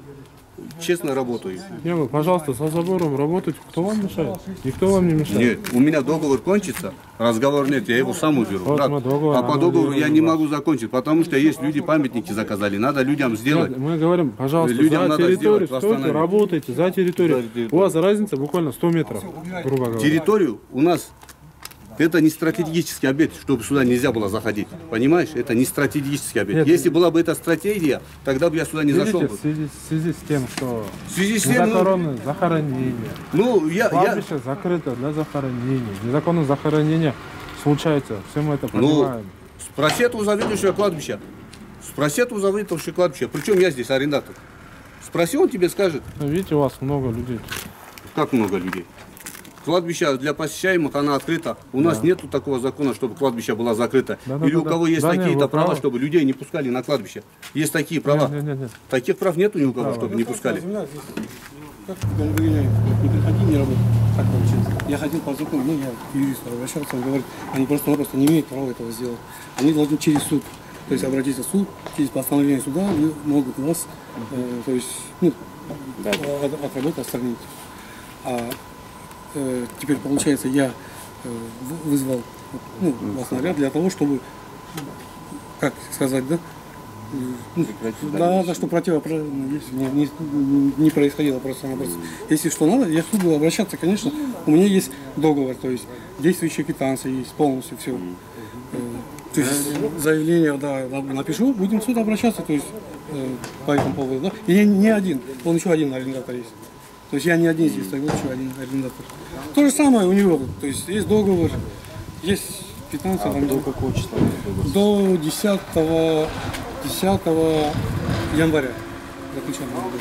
честно работаю. Не, вы, пожалуйста, со забором работайте. Кто вам мешает? Никто вам не мешает. Нет, у меня договор кончится, разговор нет, я его сам уберу. Вот, а по договору я не могу закончить, потому что есть люди памятники заказали, надо людям сделать. Нет, мы говорим, пожалуйста, людям за территорию, стойте, работайте за территорию. У вас разница буквально 100 метров, грубо говоря. Территорию у нас... Это не стратегический объект, чтобы сюда нельзя было заходить. Понимаешь? Это не стратегический объект. Нет, если была бы эта стратегия, тогда бы я сюда не зашел. В связи с тем, что незаконное захоронение, кладбище закрыто для захоронения, незаконное захоронение случается, все мы это понимаем. Спроси этого заведующего кладбища. Спроси этого заведующего кладбища. Причем я здесь арендатор. Спроси, он тебе скажет. Видите, у вас много людей. Как много людей? Кладбище для посещаемых, она открыта. У нас нету такого закона, чтобы кладбище было закрыто. Или у кого есть такие-то права, чтобы людей не пускали на кладбище. Есть такие права. Нет. Таких прав нету ни у кого, чтобы не пускали. Как один не работает. Так получилось. Я хотел по закону, я к юристу обращался, он говорит, они просто не имеют права этого сделать. Они должны через суд. То есть обратиться в суд, через постановление суда они могут нас, то есть, от работы отстранить. Теперь, получается, я вызвал вас наряд для того, чтобы, как сказать, чтобы не происходило просто-напросто. Если что надо, я в суд буду обращаться, конечно, у меня есть договор, то есть действующая квитанция есть, полностью все. То есть заявление, напишу, будем в суд обращаться, то есть по этому поводу, да. И я не один, он еще один арендатор есть. То есть я не один здесь, стою, еще один арендатор. То же самое у него, то есть есть договор, есть квитанция. До какого числа? До 10 января заключен договор.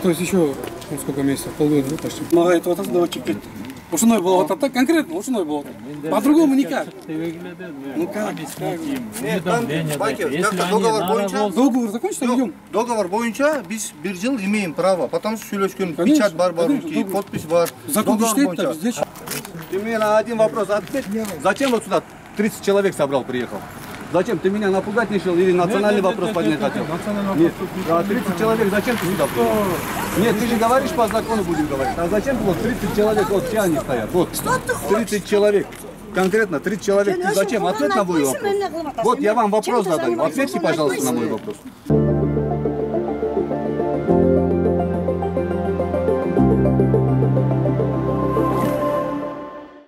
То есть еще сколько месяцев, полгода почти. Помогает вот это теперь. Ушиной было вот так, конкретно ушиной было. По-другому никак. Ну как? Договор закончится, идем. Договор боюнча biz bir yıl имеем право, потому что сөйлескөн печать бар, руки, подпись бар. Закон читает, здесь. Ты мне на один вопрос ответь. Зачем вот сюда 30 человек собрал, приехал? Зачем? Ты меня напугать решил или национальный вопрос поднять хотел? Нет. 30 человек, зачем ты сюда приехал? Нет, ты же говоришь по закону, будем говорить. А зачем ты вот 30 человек, вот все они стоят? Вот, 30 человек. Конкретно 30 человек. Ты зачем? Ответь на мой вопрос. Вот я вам вопрос задаю. Ответьте, пожалуйста, на мой вопрос.